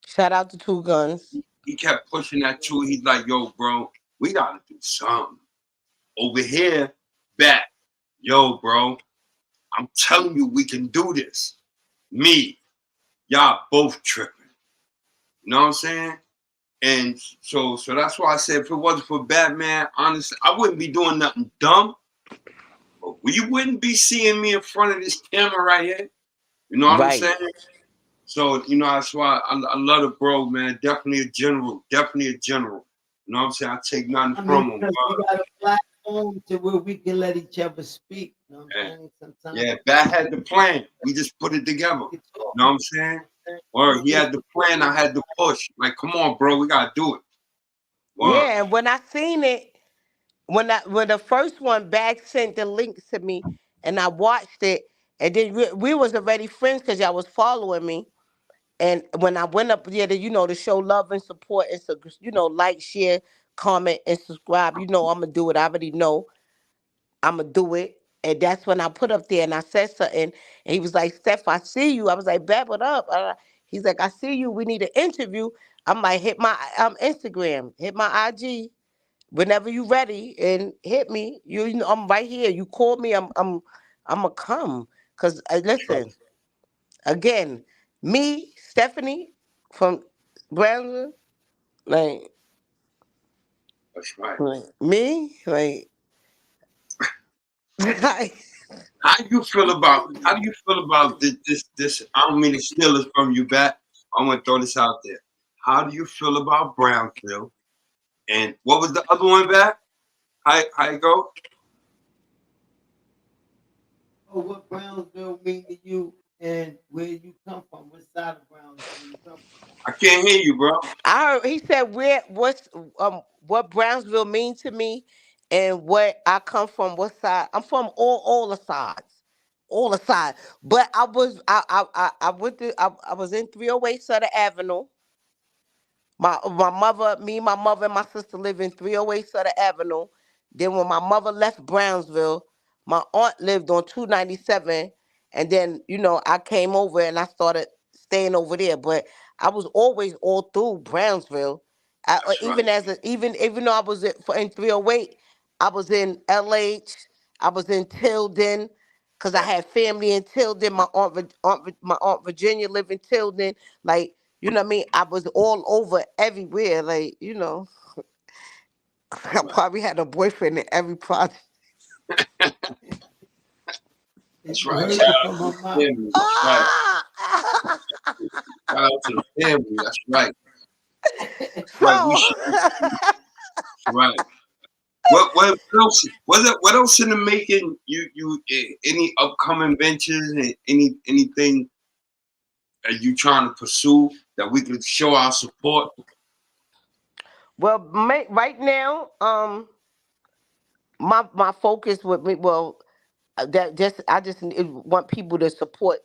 Shout out to Two Guns. He kept pushing that too. He's like, yo, bro, we gotta do something. Over here, Bat, yo, bro, I'm telling you, we can do this. Me, y'all both tripping. You know what I'm saying? And so that's why I said if it wasn't for Batman, honestly, I wouldn't be doing nothing dumb. But you wouldn't be seeing me in front of this camera right here. You know what I'm Right. saying? So, you know, that's why I love the bro, man. Definitely a general. Definitely a general. You know what I'm saying? I take nothing I from mean, him. because we got a black phone to where we can let each other speak. You know what I'm Yeah, saying? Sometimes yeah. That had the plan. We just put it together. we can talk. You know what I'm saying? Or he had the plan. I had the push. Like, come on, bro. We gotta do it. Word. Yeah, and when I seen it, when the first one Bag sent the links to me, and I watched it, and then we was already friends because y'all was following me. And when I went up there to show love and support and like, share, comment, and subscribe, I'm gonna do it. I already know I'm gonna do it. And that's when I put up there and I said something. And he was like, Steph, I see you. I was like, Bab, what up? He's like, I see you. We need an interview. I'm like, hit my Instagram, hit my IG whenever you ready and hit me. I'm right here. You call me, I'm gonna come. Cause That's right. listen, again, me, Stephanie from Brandon, like, That's right. me, like, like, How do you feel about? How do you feel about this? I don't mean to steal it from you back. I'm gonna throw this out there. How do you feel about Brownsville? And what was the other one back? How it go? Oh, what Brownsville mean to you and where you come from? What side of Brownsville you come from? I can't hear you, bro. I heard he said what Brownsville mean to me and what I come from, what side. I'm from all the sides. All the sides. But I went to I was in 308 Sutter Avenue. My mother, and my sister live in 308 Sutter Avenue. Then when my mother left Brownsville, my aunt lived on 297. And then, I came over and I started staying over there. But I was always all through Brownsville. That's right. Even though I was in 308, I was in LH, I was in Tilden, because I Yeah, had family in Tilden. My aunt Virginia lived in Tilden. Like, you know what I mean? I was all over everywhere. Like, that's I right. probably had a boyfriend in every project. And That's you right. heard Shout it out from to her the mouth. family. That's right. Ah! Shout out to the family. That's right. Right. We So, should. Right. What else? What else in the making? Any upcoming ventures and anything are you trying to pursue that we could show our support? well, right now, my focus with me, well, that just I just want people to support.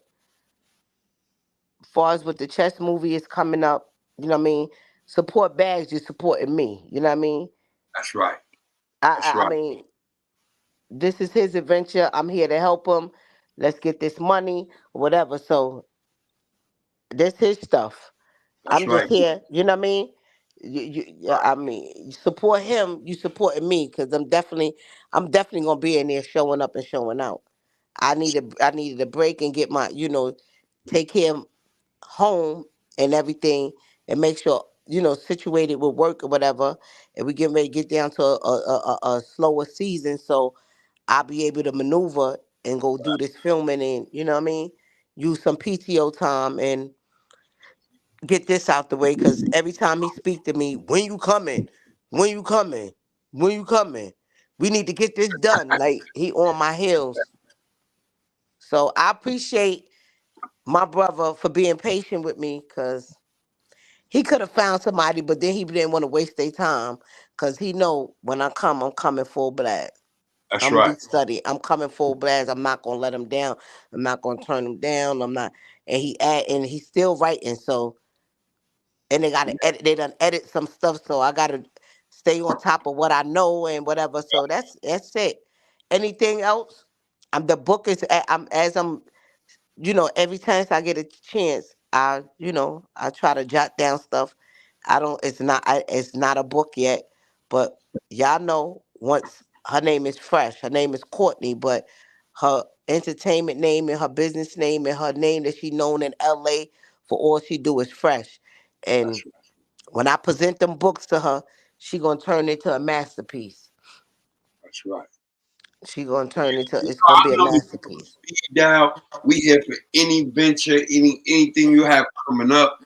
Far as with the chess movie is coming up, you know what I mean. Support Bags, you're supporting me. You know what I mean. That's right. I That's I, I right. mean, this is his adventure. I'm here to help him. Let's get this money, whatever. So this his stuff. That's I'm just right. here. You know what I mean? Yeah, Right. I mean, you support him. You supporting me because I'm definitely gonna be in there showing up and showing out. I needed a break and get my, take care of home and everything, and make sure situated with work or whatever. And we get ready to get down to a slower season, so I'll be able to maneuver and go do this filming, and you know what I mean, use some PTO time and get this out the way. Because every time he speak to me, when you coming, when you coming, when you coming, we need to get this done. Like, he on my heels. So I appreciate my brother for being patient with me, because he could have found somebody, but then he didn't want to waste their time, because he know when I come, I'm coming full blast. That's I'm gonna right. be study. I'm coming full blast. I'm not gonna let him down. I'm not gonna turn him down. I'm not. And he's still writing. So, and they gotta edit. They done edit some stuff. So I gotta stay on top of what I know and whatever. So that's it. Anything else? The book is. I'm as I'm every chance I get a chance, I try to jot down stuff. I don't. It's not a book yet, but y'all know, once her name is Fresh. Her name is Courtney, but her entertainment name and her business name and her name that she known in L.A. for all she do is Fresh. And That's right. when I present them books to her, she gonna turn into a masterpiece. That's right. She gonna turn into. It's I gonna be a know we masterpiece. speed down. We here for any venture, anything you have coming up.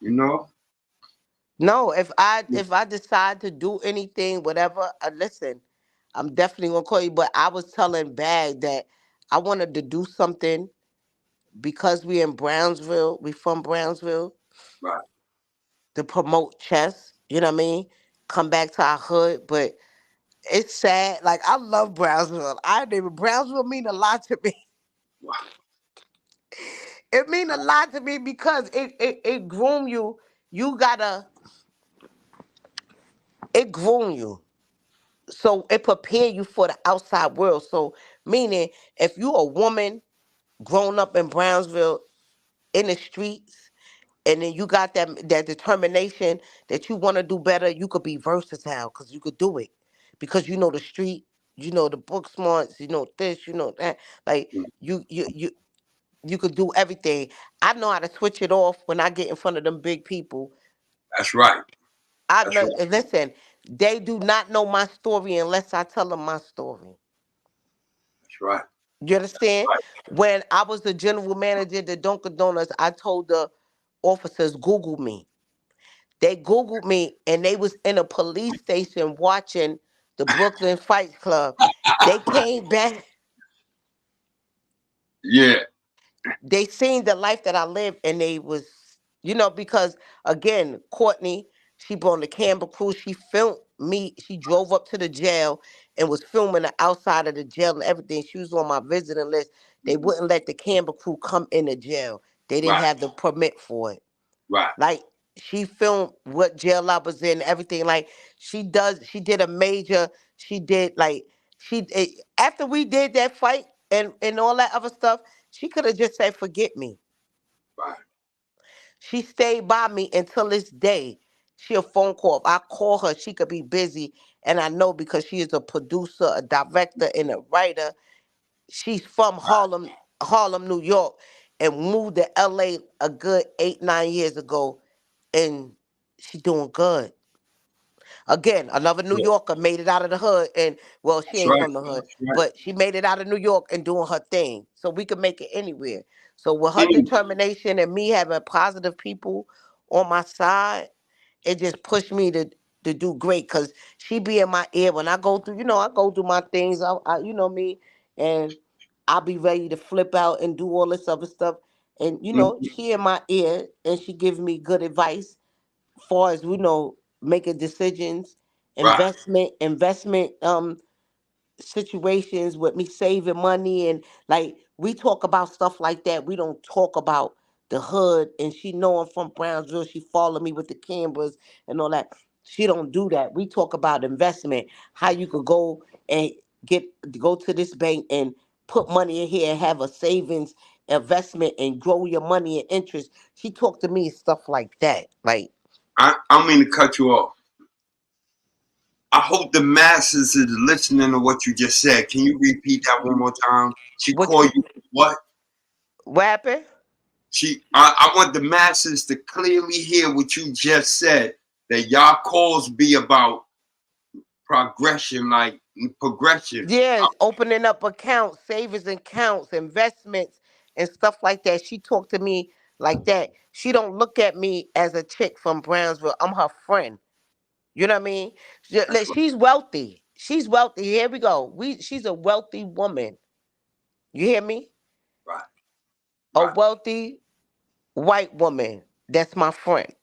You know. No, if I decide to do anything, whatever, listen. I'm definitely gonna call you. But I was telling Bag that I wanted to do something because we in Brownsville. We from Brownsville Right. to promote chess. You know what I mean? Come back to our hood, but it's sad. Like I love Brownsville. I didn't. Brownsville mean a lot to me. Wow. It mean a lot to me because it groom you. You gotta it groom you. So it prepare you for the outside world. So meaning if you a woman grown up in Brownsville in the streets and then you got that determination that you want to do better, you could be versatile because you could do it. Because you know the street, you know the book smarts, you know this, you know that. Like Mm. you could do everything. I know how to switch it off when I get in front of them big people. That's right. I That's know right. and listen, they do not know my story unless I tell them my story. That's right. You understand? Right. When I was the general manager at the Dunkin' Donuts, I told the officers, Google me. They Googled me and they was in a police station watching the Brooklyn Fight Club. They came back, Yeah. they seen the life that I lived and they was, because again, Courtney, she brought the camera crew, she filmed me, she drove up to the jail and was filming the outside of the jail and everything. She was on my visiting list. They wouldn't let the camera crew come in the jail. They didn't Right. have the permit for it. Right. Like she filmed what jail I was in, everything. Like she did a major, she did like after we did that fight and all that other stuff, she could have just said forget me. Right. She stayed by me until this day. She a phone call. If I call her, she could be busy, and I know because she is a producer, a director, and a writer. She's from Harlem, New York, and moved to LA a good 8, 9 years ago, and she doing good. Again, another New Yeah. Yorker made it out of the hood, and well, she That's ain't right. from the hood, That's right. but she made it out of New York and doing her thing. So we can make it anywhere. So with her Any- determination and me having positive people on my side, it just pushed me to do great. Cause she be in my ear when I go through. I go through my things. You know me, and I'll be ready to flip out and do all this other stuff. And Mhm. she in my ear and she gives me good advice far as making decisions, Right. investment situations with me saving money and like we talk about stuff like that. We don't talk about the hood and she know I'm from Brownsville. She follow me with the cameras and all that. She don't do that. We talk about investment, how you could go and get go to this bank and put money in here and have a savings investment and grow your money and interest. She talked to me stuff like that. Like I don't mean to cut you off. I hope the masses is listening to what you just said. Can you repeat that one more time? She what you called you what? what happened? I want the masses to clearly hear what you just said. That y'all calls be about progression, like progression. Yeah, opening up accounts, savings accounts, investments, and stuff like that. She talked to me like that. She don't look at me as a chick from Brownsville. I'm her friend. You know what I mean? That's right. She's wealthy. She's wealthy. Here we go. She's a wealthy woman. You hear me? Right. A Right. wealthy white woman. That's my friend.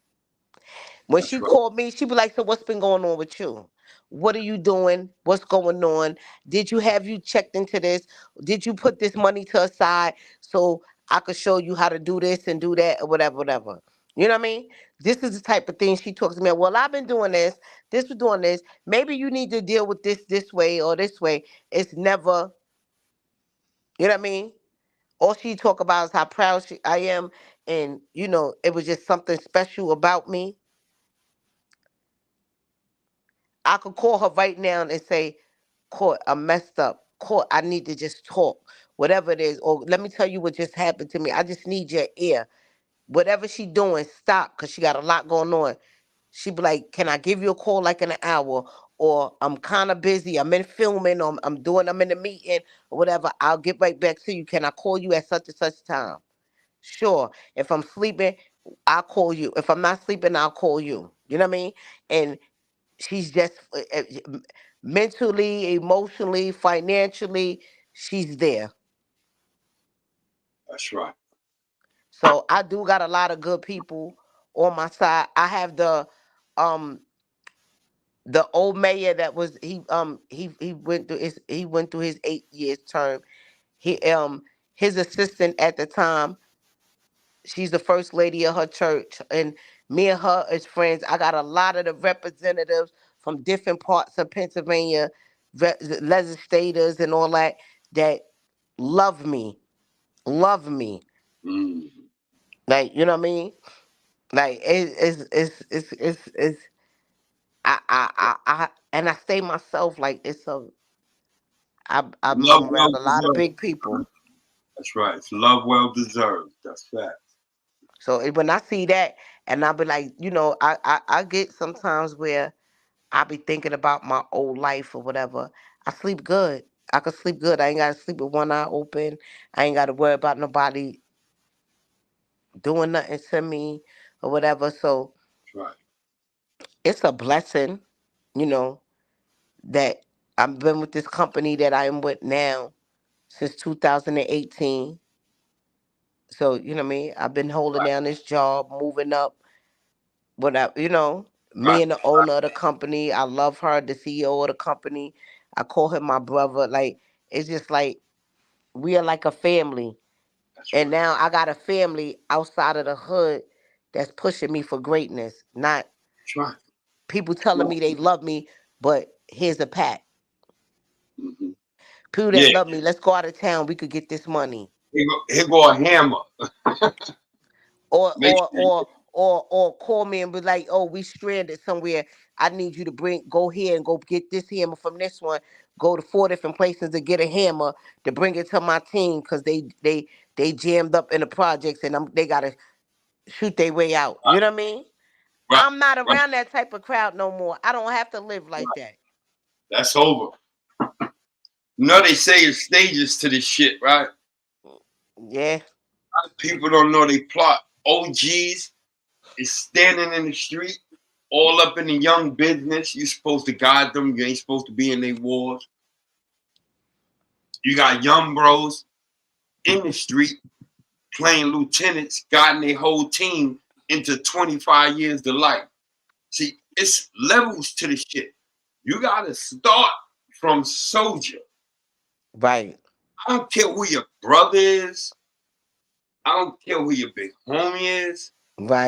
When That's she right. called me, she be like, "So what's been going on with you? What are you doing? What's going on? Did you have you checked into this? Did you put this money to aside so I could show you how to do this and do that or whatever, whatever?" You know what I mean? This is the type of thing she talks to me. Well, I've been doing this was doing this. Maybe you need to deal with this way or this way. It's never, you know what I mean? All she talk about is how proud I am, and it was just something special about me. I could call her right now and say, Court, I'm messed up. Court, I need to just talk. Whatever it is. Or let me tell you what just happened to me. I just need your ear. Whatever she doing, stop, because she got a lot going on. She be like, can I give you a call like in an hour? Or I'm kind of busy. I'm in filming. Or I'm in a meeting or whatever. I'll get right back to you. Can I call you at such and such time? Sure. If I'm sleeping, I'll call you. If I'm not sleeping, I'll call you. You know what I mean? And she's just mentally, emotionally, financially, she's there. That's right. So I do got a lot of good people on my side. I have um the old mayor that was he went through his 8 years term. He his assistant at the time, she's the first lady of her church, and me and her as friends. I got a lot of the representatives from different parts of Pennsylvania, legislators and all that, that love me, love me. Mm. Like, you know what I mean? Like it's and I say myself, like, Love I'm well around a lot of deserved. big people. That's right. It's love well deserved. That's fact. So when I see that, and I be like, I get sometimes where I be thinking about my old life or whatever. I sleep good. I can sleep good. I ain't gotta sleep with one eye open. I ain't gotta worry about nobody doing nothing to me or whatever. So That's right. it's a blessing, you know, that I've been with this company that I am with now since 2018. So, you know what I mean? I've been holding Right. down this job, moving up, whatever, me Right. and the owner of the company. I love her, the CEO of the company. I call him my brother. Like, it's just like we are like a family. That's And right. now I got a family outside of the hood that's pushing me for greatness. Not That's right. people That's telling right. me they love me, but here's a pat. Mm-hmm. People Yeah. that love me, let's go out of town. We could get this money. Here go a hammer. Or Make or sure you or or call me and be like, oh, we stranded somewhere. I need you to go here and go get this hammer from this one. Go to 4 different places to get a hammer to bring it to my team because they jammed up in the projects and they gotta shoot their way out. You know what I mean? right. I'm not Right. around that type of crowd no more. I don't have to live like Right. that. That's over. They say it's stages to this shit, right? Yeah, People don't know they plot. OGs is standing in the street, all up in the young business. You supposed to guide them. You ain't supposed to be in their wars. You got young bros in the street playing lieutenants, guiding their whole team into 25 years to life. See, it's levels to this shit. You gotta start from soldier. right, I don't care who your brother is. I don't care who your big homie is.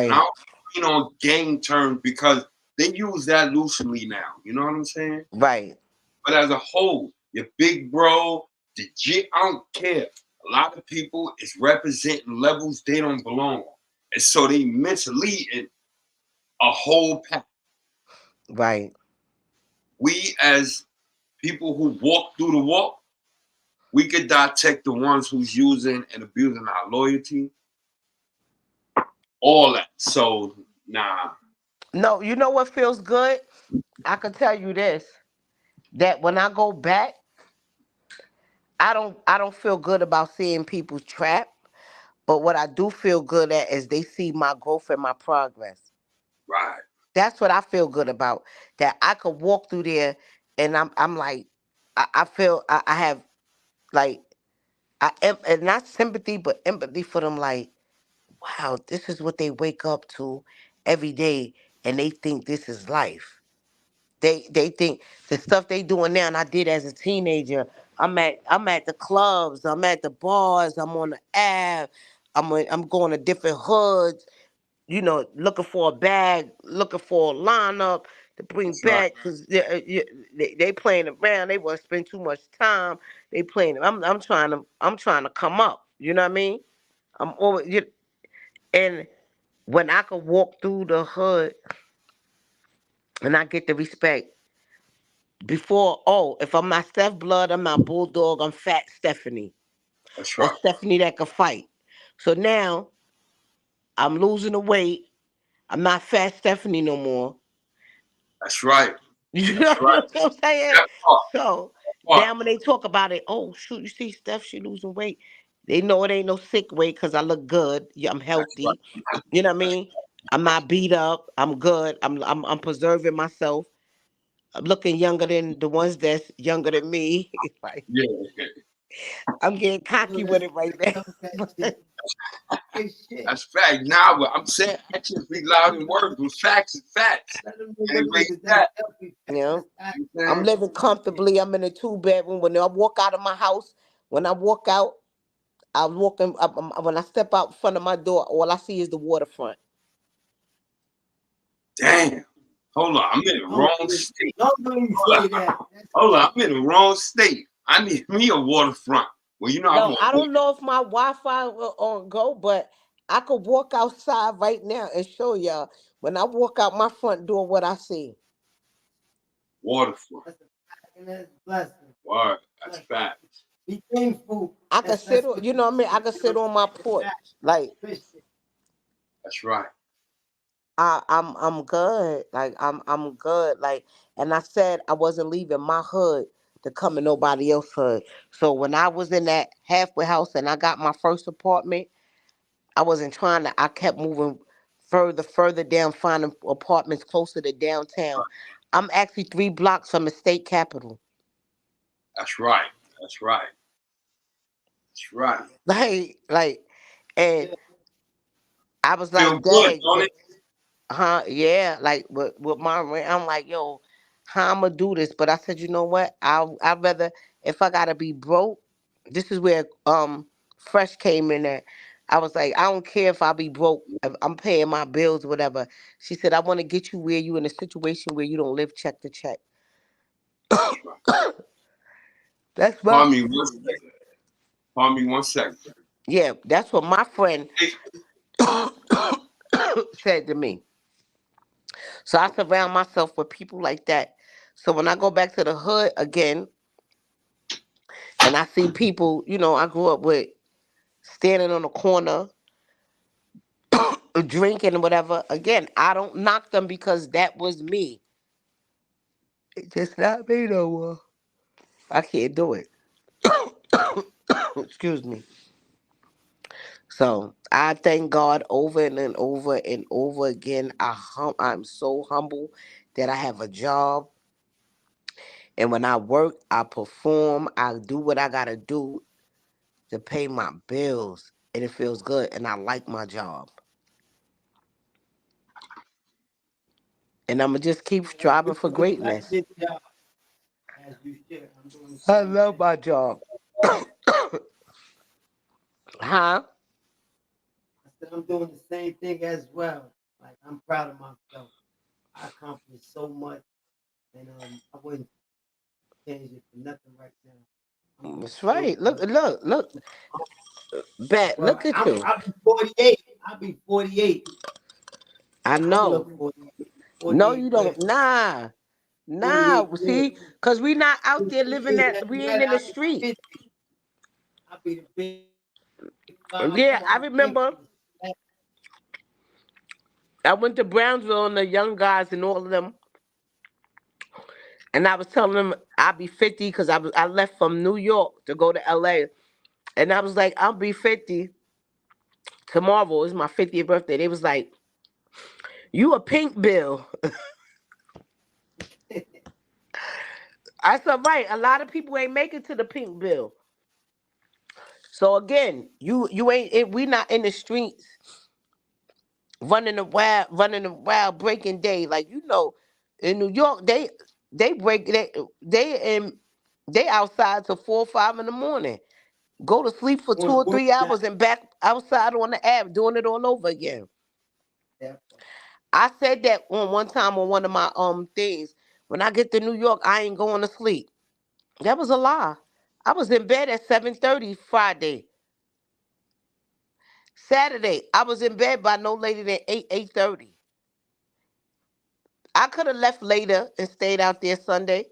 And I right, don't mean on gang terms because they use that loosely now. You know what I'm saying? right, But as a whole, your big bro, the G, I don't care. A lot of people is representing levels they don't belong on. And so they misleading a whole pack. right. We as people who walk through the walk, we could detect the ones who's using and abusing our loyalty, all that. So nah, No, you know what feels good? I can tell you this, that when I go back, I don't feel good about seeing people trapped. But what I do feel good at is they see my growth and my progress. right, That's what I feel good about. That I could walk through there and I'm like, I feel I have like I am, and not sympathy but empathy for them. Like, wow, this is what they wake up to every day, and they think this is life. They think the stuff they doing now, and I did as a teenager. I'm at the clubs, I'm at the bars, I'm on the Ave, I'm going to different hoods, looking for a bag, looking for a lineup to bring that's right, back because they playing around. They want to spend too much time. They playing. I'm trying to come up. You know what I mean? I'm over. And when I could walk through the hood and I get the respect before. Oh, if I'm not Steph Blood, I'm not Bulldog. I'm Fat Stephanie that's or right, Stephanie that can fight. So now I'm losing the weight. I'm not Fat Stephanie no more. that's right, You know that's right. what I'm saying? That part, So part. now when they talk about it, oh shoot, you see Steph, she losing weight. They know it ain't no sick weight because I look good. Yeah, I'm That's healthy. right, You know what I that's mean? I'm not beat up. I'm good. I'm preserving myself. looking younger than the ones that's younger than me. Like Yeah, I'm getting cocky with it right now. Talk that shit. Good shit. that's fact. Now, but I'm saying actions be loud in words, but facts is facts. Let them know And what it erase is. That's that. selfie. You know, That's act. You know what I'm I'm saying? living comfortably. I'm in a 2 bedroom. When I walk out of my house, when I walk out, I'm walking up. When I step out in front of my door, all I see is the waterfront. Damn. Hold on, I'm in the wrong Hopefully, state. hopefully you Hold say on, that. That's hold on, I'm in the wrong state. I need me a waterfront. Well, you know I'm No, on. I don't know if my Wi-Fi will on go, but I could walk outside right now and show y'all when I walk out my front door what I see. Waterfront. that's a fact and that's a blessing. Word. That's Blessing. facts. Be thankful. I could sit That's on, what you you know what I mean? I could sit do. on my That's porch. fact. Like Christian. That's right. I'm good. Like I'm good. Like and I said I wasn't leaving my hood to come in nobody else's hood. So when I was in that halfway house and I got my first apartment, I wasn't trying to. I kept moving further down, finding apartments closer to downtown. I'm actually 3 blocks from the state capitol. That's right. That's right. That's right. Like, and Yeah. I was Feel like, good, Dad, don't it? huh? Yeah, like with my rent, I'm like, yo, how I'm gonna do this? But I said, you know what? I'd rather if I gotta be broke. This is where Fresh came in at. I was like, I don't care if I be broke. If I'm paying my bills, whatever. She said, I want to get you where you in a situation where you don't live check to check. That's right. That's my Pardon me 1 second. Pardon me 1 second. yeah. That's what my friend Hey, said to me. So I surround myself with people like that. So when I go back to the hood again, and I see people, I grew up with standing on the corner drinking and whatever. Again, I don't knock them because that was me. It's just not me no more. I can't do it. Excuse me. So I thank God over and over and over again. I'm so humble that I have a job, and when I work, I perform. I do what I gotta do to pay my bills, and it feels good. And I like my job, and I'm gonna just keep That's striving good for for you. Like greatness. this job, as you should. I'm doing the I same love thing. my job. Huh? I said I'm doing the same thing as well. Like I'm proud of myself. I accomplished so much, and I wouldn't change it for nothing right now. I'm That's so right. Look, blessed. look, look. Bet. Well, Look at you. I'll be 48. I'll be 48. I I will know. look 48. No, 48 you years. don't. Nah. 48 Nah. years. See, because we not out there 48 living years that. after We ain't that, in the I'll be street. 50. I'll be the big five. Yeah, Come I on, thank remember you. I went to Brownsville and the young guys and all of them, and I was telling them I'll be 50 because I left from New York to go to LA, and I was like, I'll be 50 tomorrow. It's my 50th birthday. They was like, you a pink bill. I said, right. A lot of people ain't making to the pink bill. So again, you ain't we not in the streets running a wild breaking day like in New York they break they outside till 4 or 5 in the morning. Go to sleep for two On or one 3 hours side. and back outside on the app doing it all over again. Yeah. I said that on one time on one of my things. When I get to New York, I ain't going to sleep. That was a lie. I was in bed at 7:30 Friday. Saturday, I was in bed by no later than 8:30. I could have left later and stayed out there Sunday.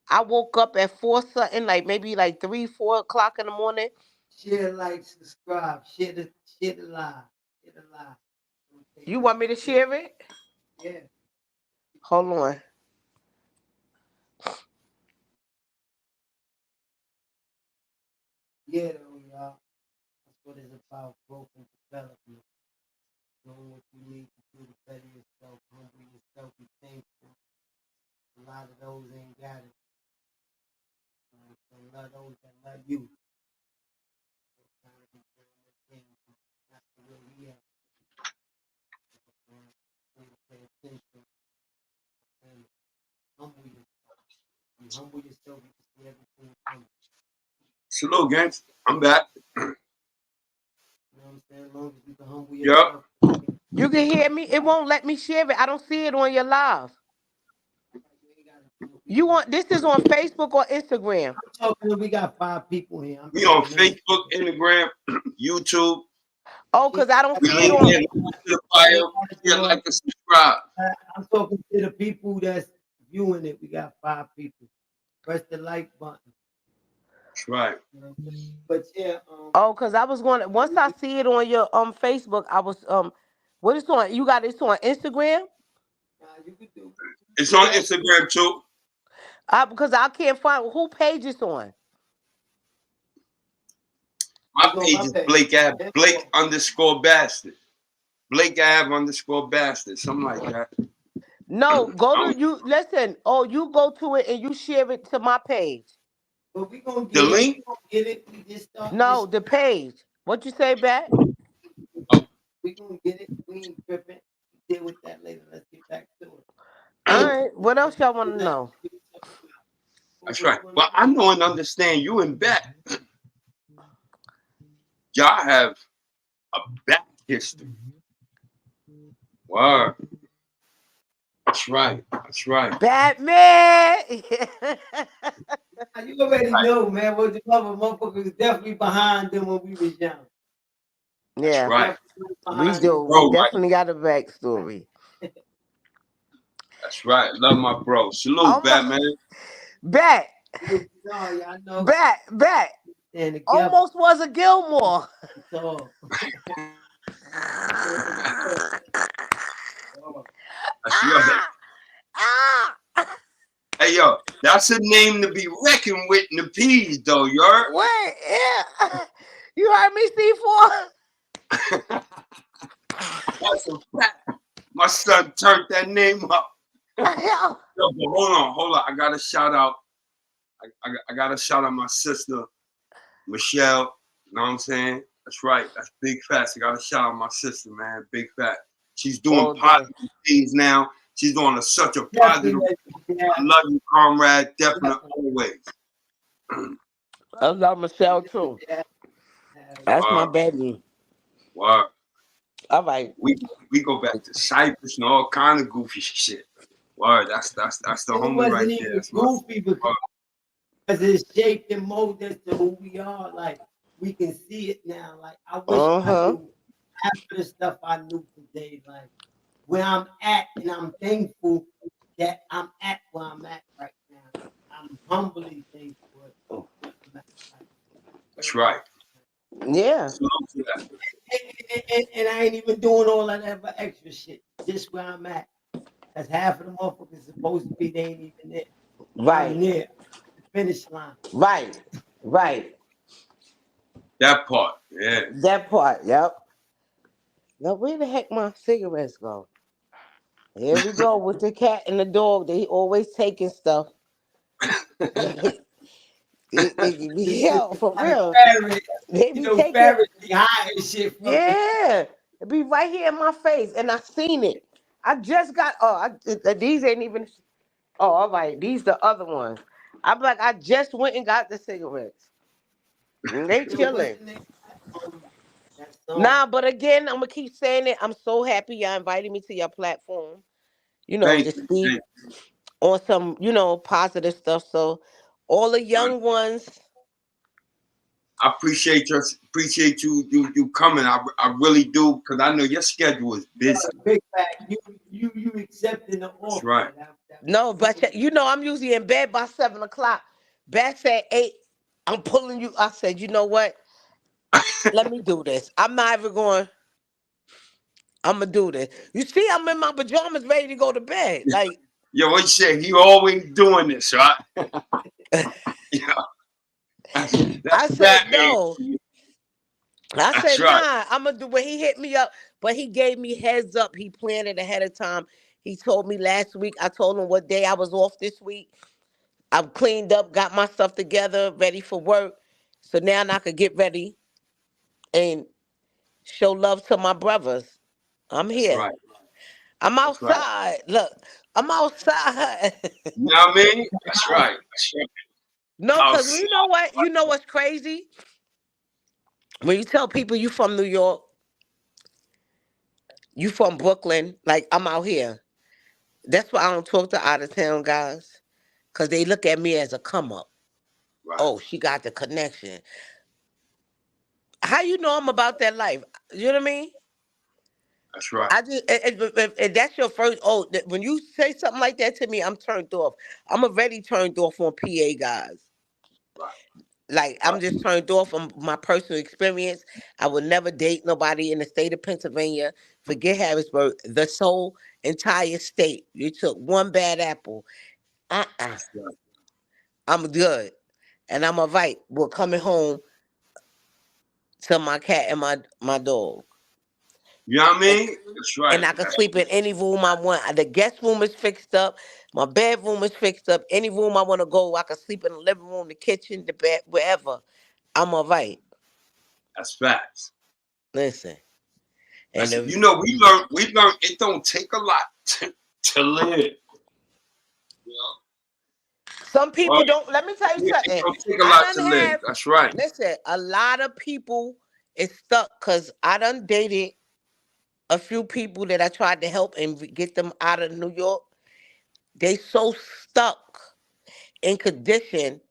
I woke up at 4 something, like maybe like 3, 4 o'clock in the morning. Share, like, subscribe. Share the live. Share the live. Don't take You this. want me to share it? Yeah. Hold on. Yeah, though, y'all. That's what it's about. Growth and development. Doing what you need to do to better yourself, humble yourself, be thankful. A lot of those ain't got it. A lot of those that love you. That's the way we are. Pay attention and humble yourself. You humble yourself, you can see everything coming. Salute, gangs. I'm back. You know what I'm saying? As long as you can humble Yup. yourself. You can hear me? It won't let me share it. I don't see it on your live. You want this is on Facebook or Instagram? I'm talking, we got 5 people here. We on Facebook, Instagram, YouTube. Oh, because I don't We see it link on. in to the bio. Yeah, like and subscribe. I'm talking to the people that's viewing it. We got 5 people. Press the like button. That's right. You know what I'm saying? But yeah, Oh, because I was going to, once I see it on your Facebook, I was what is on? You got it on Instagram? you can do. It's on Instagram too. Because I can't find who page it's on. My page is Blake Ave, Blake _ Bastard. Blake Ave _ Bastard. Something like that. No, go to you. Listen. Oh, you go to it and you share it to my page. But we gonna get The link? We gonna get it. We just start. No, the page. What you say, Bat? We gonna get it. We ain't tripping. Deal with that later. Let's get back to it. All right. What else y'all want to know? That's right. Well, I know and understand you and Bet. Y'all have a back history. Wow. That's right. That's right. Batman. You already know, man. What the motherfucker was definitely behind them when we was young. Yeah, right. We do. Bro, We definitely got a backstory. That's right. Love my bro. Salute, Batman. Bet. Sorry, I know. Bet. Almost was a Gilmore. That's right. Hey, yo, that's a name to be reckoned with in the P's, though, you heard? Wait, yeah. You heard me, C4? That's a fact. My son turned that name up. Yo, but hold on. I gotta shout out. I gotta shout out my sister, Michelle. You know what I'm saying? That's right. That's big facts. I gotta shout out my sister, man. Big fact. She's doing positive things now. She's doing such a positive. I love you, comrade. Definitely always. I love Michelle too. That's my baby. Wow. Uh-huh. All right. We go back to Cyprus and all kind of goofy shit. Wow, that's the homie right there. That's goofy because it's shaped and molded us to who we are. Like we can see it now. Like I wish I knew after the stuff I knew today. Like where I'm at, and I'm thankful that I'm at where I'm at right now. I'm humbly thankful. That's right. Yeah. And I ain't even doing all that ever extra shit. Just where I'm at. That's half of the motherfuckers supposed to be. They ain't even there. Right. I'm near the finish line. Right. That part. Yeah. That part. Yep. Now where the heck my cigarettes go? Here we go with the cat and the dog. They always taking stuff. They be hell for real. They be taking shit. Yeah, it be right here in my face, and I seen it. I just got. These ain't even. Oh, all right. These the other ones. I'm like, I just went and got the cigarettes. And they chilling. Nah, but again, I'm gonna keep saying it. I'm so happy y'all invited me to your platform. You know, to speak on some, positive stuff. So, all the young ones. I appreciate you coming. I really do, because I know your schedule is busy. Big fact. You accepting the offer. That's right. No, but I'm usually in bed by 7 o'clock. Bat said 8. I'm pulling you. I said, you know what? Let me do this. I'm not even going. I'm gonna do this. You see, I'm in my pajamas, ready to go to bed. Like, yo, what you say? He always doing this, right? Yeah. I said no. I said nah. I'm gonna do. When he hit me up, but he gave me heads up. He planned it ahead of time. He told me last week. I told him what day I was off this week. I've cleaned up, got my stuff together, ready for work. So now I could get ready and show love to my brothers. I'm That's here. right. I'm That's right. outside. Look, I'm outside. You know what I mean? That's right. That's right. No, because Outside. you know what? You know what's crazy? When you tell people you from New York, you from Brooklyn, like I'm out here. That's why I don't talk to out of town guys. Because they look at me as a come up. Right. Oh, she got the connection. How you know I'm about that life? You know what I mean? That's right. I just if that's your first. When you say something like that to me, I'm turned off. I'm already turned off on PA guys. Right. Like I'm Right. just turned off from my personal experience. I would never date nobody in the state of Pennsylvania. Forget Harrisburg. The whole entire state. You took one bad apple. That's right. I'm good, and I'm a right. We're coming home to my cat and my dog. You know what I mean? That's right. And I can That's sleep in any room I want. The guest room is fixed up. My bedroom is fixed up. Any room I want to go, I can sleep in the living room, the kitchen, the bed, wherever. I'm all right. that's facts. Listen. And That's, if, you know, we learned it don't take a lot to live. You know? some people Well, don't. Let me tell you it something. don't take a I lot to done live. have, That's right. listen, a lot of people is stuck because I done dated a few people that I tried to help and get them out of New York. They so stuck in condition.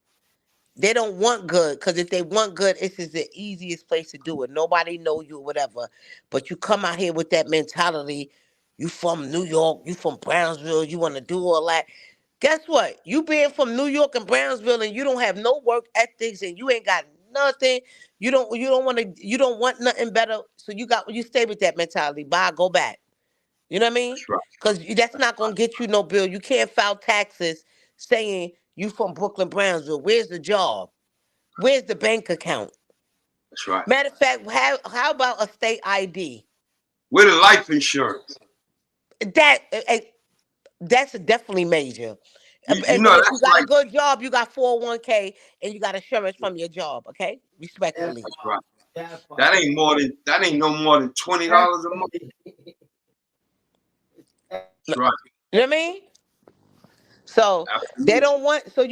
They don't want good because if they want good, this is the easiest place to do it. Nobody know you or whatever. But you come out here with that mentality, you from New York, you from Brownsville, you want to do all that. Guess what? You being from New York and Brownsville and you don't have no work ethics and you ain't got nothing. You don't want nothing better. So you stay with that mentality. Bye, go back. You know what I mean? That's right. Because that's not gonna get you no bill. You can't file taxes saying you from Brooklyn, Brownsville. Where's the job? Where's the bank account? That's right. Matter of fact, how about a state ID? With a life insurance. That that's definitely major. You And know, if you that's got a like good job, you got 401k and you got insurance from your job. Okay, That respectfully. that's part. right. That part. That ain't no more than $20 a month. That's right. You know what I mean? So they Absolutely. don't want. So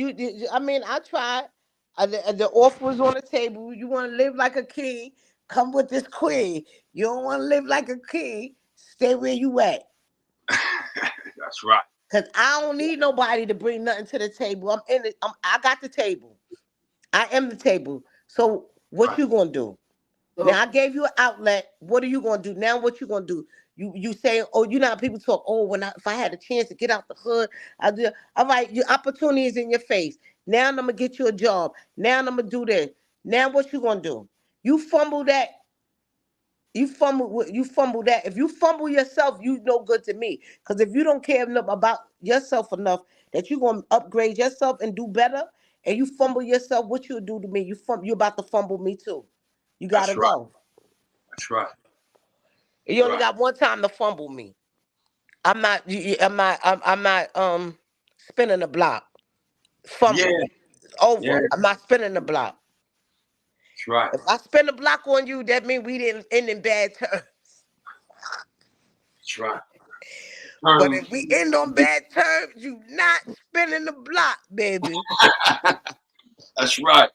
I mean, I tried. The offer was on the table. You want to live like a king? Come with this queen. You don't want to live like a king? Stay where you at. That's right. Cause I don't need nobody to bring nothing to the table. I'm in it. I got the table. I am the table. So what Right. you gonna do? Now I gave you an outlet. What are you gonna do? Now what you gonna do? You say, oh, you know how people talk, oh, if I had a chance to get out the hood, I do. All right, your opportunity is in your face. Now I'm gonna get you a job. Now I'm gonna do this. Now what you gonna do? You fumble that, you fumble that. If you fumble yourself, you no good to me. Because if you don't care enough about yourself enough that you're gonna upgrade yourself and do better, and you fumble yourself, what you do to me? You about to fumble me too. You gotta That's right. go. That's right. You only Right. got one time to fumble me. I'm not spinning the block. Yeah. Fumble. Yeah. Over. I'm not spinning the block. That's right. If I spin the block on you, that means we didn't end in bad terms. That's right. But if we end on bad terms, you not spinning the block, baby. That's right.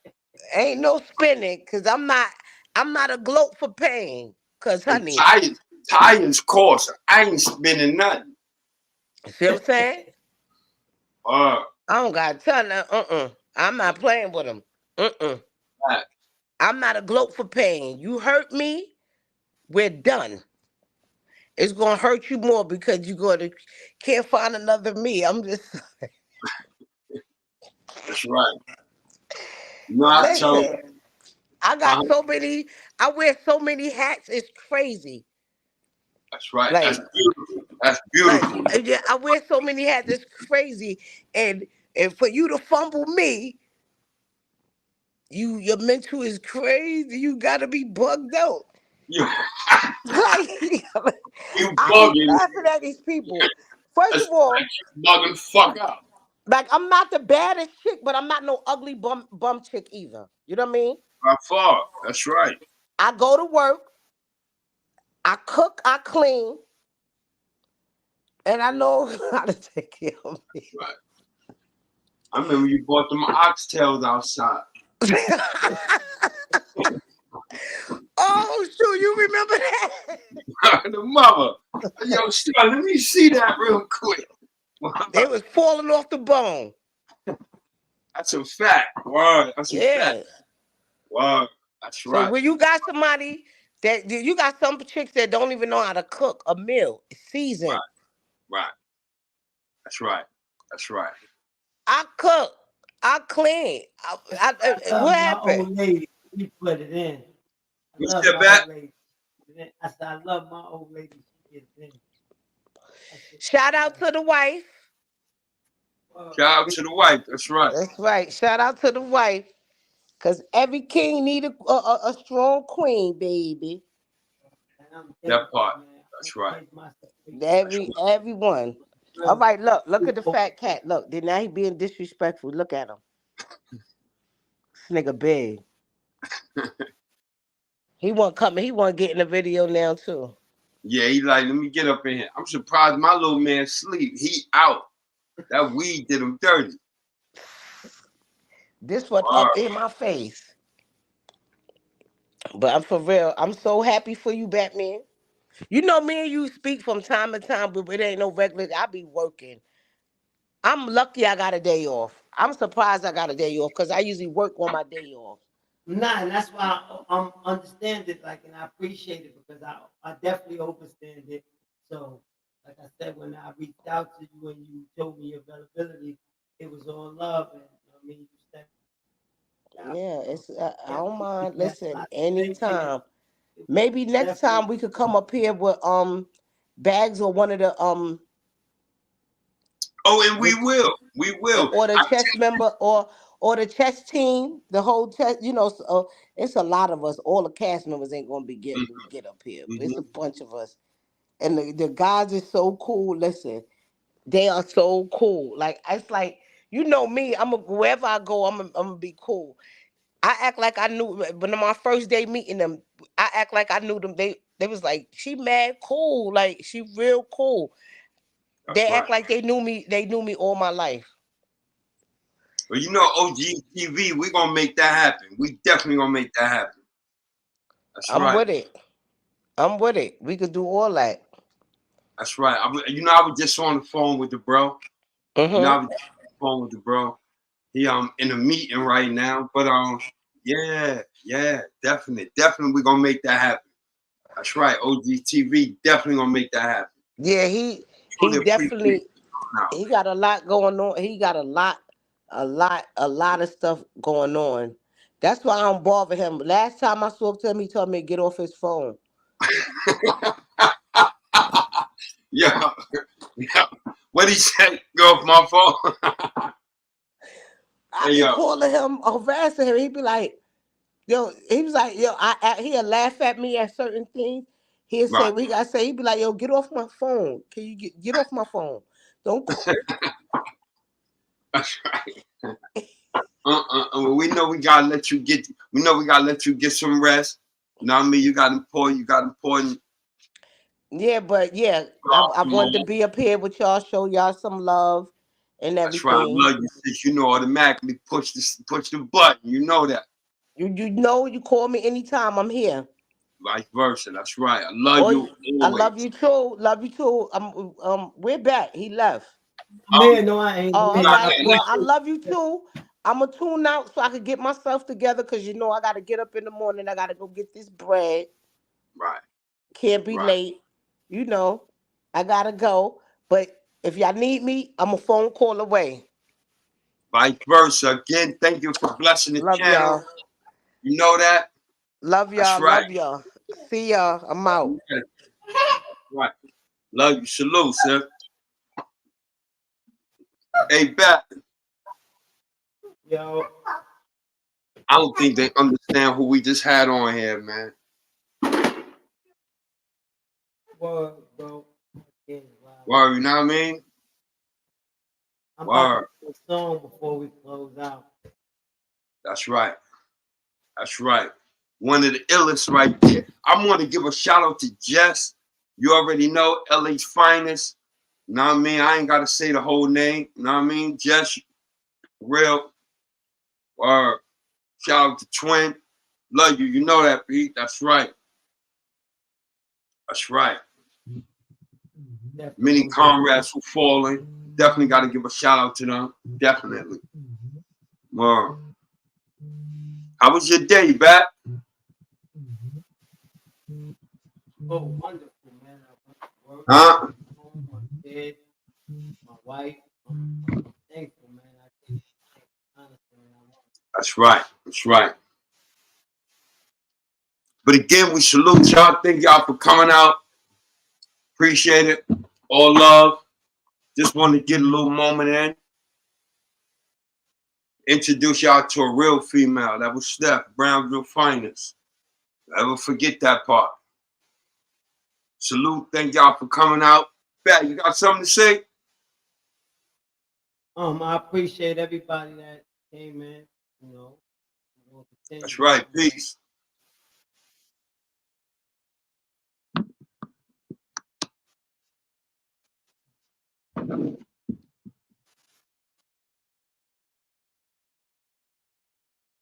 Ain't no spinning, cause I'm not a gloat for pain. Cause And honey, tires cost. I ain't spending nothing. see what I'm saying? Uh, I don't got to tell them. I'm not playing with them. right. I'm not a gloat for pain. You hurt me, we're done. It's gonna hurt you more because you're gonna can't find another me. I'm just That's right. You know, I tell. listen. I got so many. I wear so many hats. It's crazy. That's right. Like, That's beautiful. That's like, beautiful. yeah, I wear so many hats. It's crazy. And for you to fumble me, your mental is crazy. You gotta be bugged out. You, Like, you I be bugging. laughing at these people. First of all, Bugging the fuck out. like I'm not the baddest chick, but I'm not no ugly bum chick either. You know what I mean? By far. That's right. I go to work, I cook, I clean, and I know how to take care of me. Right. I remember you bought them oxtails outside. Oh shoot, you remember that? The mother. Yo, son, let me see that real quick. They was falling off the bone. That's a fact. Word. That's a Yeah. fact. Word. That's So right. when you got somebody that you got some chicks that don't even know how to cook a meal, season. Right. Right. That's right. That's right. I cook, I clean. What My happened? old lady, we put it in. I You love said my that? old lady. I said, I love my old lady. She gets in. Shout out to the wife. Shout out to the wife. That's right. That's right. Shout out to the wife. Cause every king need a strong queen, baby. That part. That's right. Everyone. All right, look at the fat cat. Look, now he being disrespectful. Look at him. This nigga big. He want to get in the video now too. Yeah, he like, let me get up in here. I'm surprised my little man sleep. He out. That weed did him dirty. This one up in my face. But I'm for real. I'm so happy for you, Batman. You know me and you speak from time to time, but it ain't no regular. I be working. I'm lucky I got a day off. I'm surprised I got a day off because I usually work on my day off. Nah, and that's why I'm understand it, like, and I appreciate it because I definitely understand it. So, like I said, when I reached out to you and you told me your availability, it was all love, and you know what I mean, you stepped out. Yeah, it's I don't mind. We had a Listen, lot to say, anytime. it was Maybe next definitely time we could come up here with bags or one of the Oh, and we will. We will. or the chess member or the chess team, the whole chess. You know, it's a lot of us. All the cast members ain't gonna be get up here, but it's a bunch of us. And the guys are so cool. Listen, they are so cool. Like it's like you know me. Wherever I go, I'm gonna be cool. I act like I knew. But on my first day meeting them, I act like I knew them. They was like, she mad cool. Like she real cool. That's They right. act like they knew me. They knew me all my life. Well, you know, OG TV, we gonna make that happen. We definitely gonna make that happen. That's I'm right. with it. I'm with it. We could do all that. That's right. I was just on the phone with the bro. I was on the phone with the bro. He in a meeting right now, but yeah, definitely we gonna make that happen. That's right. OG TV definitely gonna make that happen. Yeah, he definitely he got a lot going on. He got a lot of stuff going on. That's why I don't bother him. Last time I spoke to him, he told me to get off his phone. Yeah. What he said? Go off my phone. I be calling him, harassing him. He'd be like, yo, he was like, yo, he'll laugh at me at certain things. He'll say, we gotta say, he'd be like, yo, get off my phone. Can you get off my phone? Don't call. That's right. We know we gotta let you get some rest. You know what I mean? You got important. Yeah, but yeah, I wanted to be up here with y'all, show y'all some love and everything. That's right. I love you, sis. You know, automatically push the button. You know that. You know, you call me anytime. I'm here. Vice versa. That's right. I love you. Always. I love you too. Love you too. We're back. He left. Man, no, I ain't. Oh, all right. Well, I love you too. I'm gonna tune out so I can get myself together because you know I gotta get up in the morning. I gotta go get this bread. Right. Can't be late. You know, I gotta go. But if y'all need me, I'm a phone call away. Vice versa. Again, thank you for blessing the channel. Y'all. You know that. Love y'all. That's right. Love y'all. See y'all. I'm out. Right. Love you. Salute, sir. Hey, Bat. Yo. I don't think they understand who we just had on here, man. Well, bro. Again, wow. Word, you know what I mean? I'm about Word. to do a song before we close out. That's right. That's right. One of the illest right there. I want to give a shout out to Jess. You already know, LA's finest. You know what I mean? I ain't got to say the whole name. You know what I mean? Jess, real. Shout out to Twin. Love you. You know that, Pete. That's right. That's right. Many comrades who fallen. Definitely got to give a shout out to them. Definitely. Word. How was your day, Bat? Oh, wonderful, man. I went to work, Huh? home, my kids, my wife. I'm thankful, man. I think, honestly, man, That's right. That's right. But again, we salute y'all. Thank y'all for coming out. Appreciate it. All love. Just want to get a little moment in. Introduce y'all to a real female. That was Steph, Brownsville finest. Never forget that part. Salute. Thank y'all for coming out. Bat, you got something to say? I appreciate everybody that came in. You know, That's right. Peace.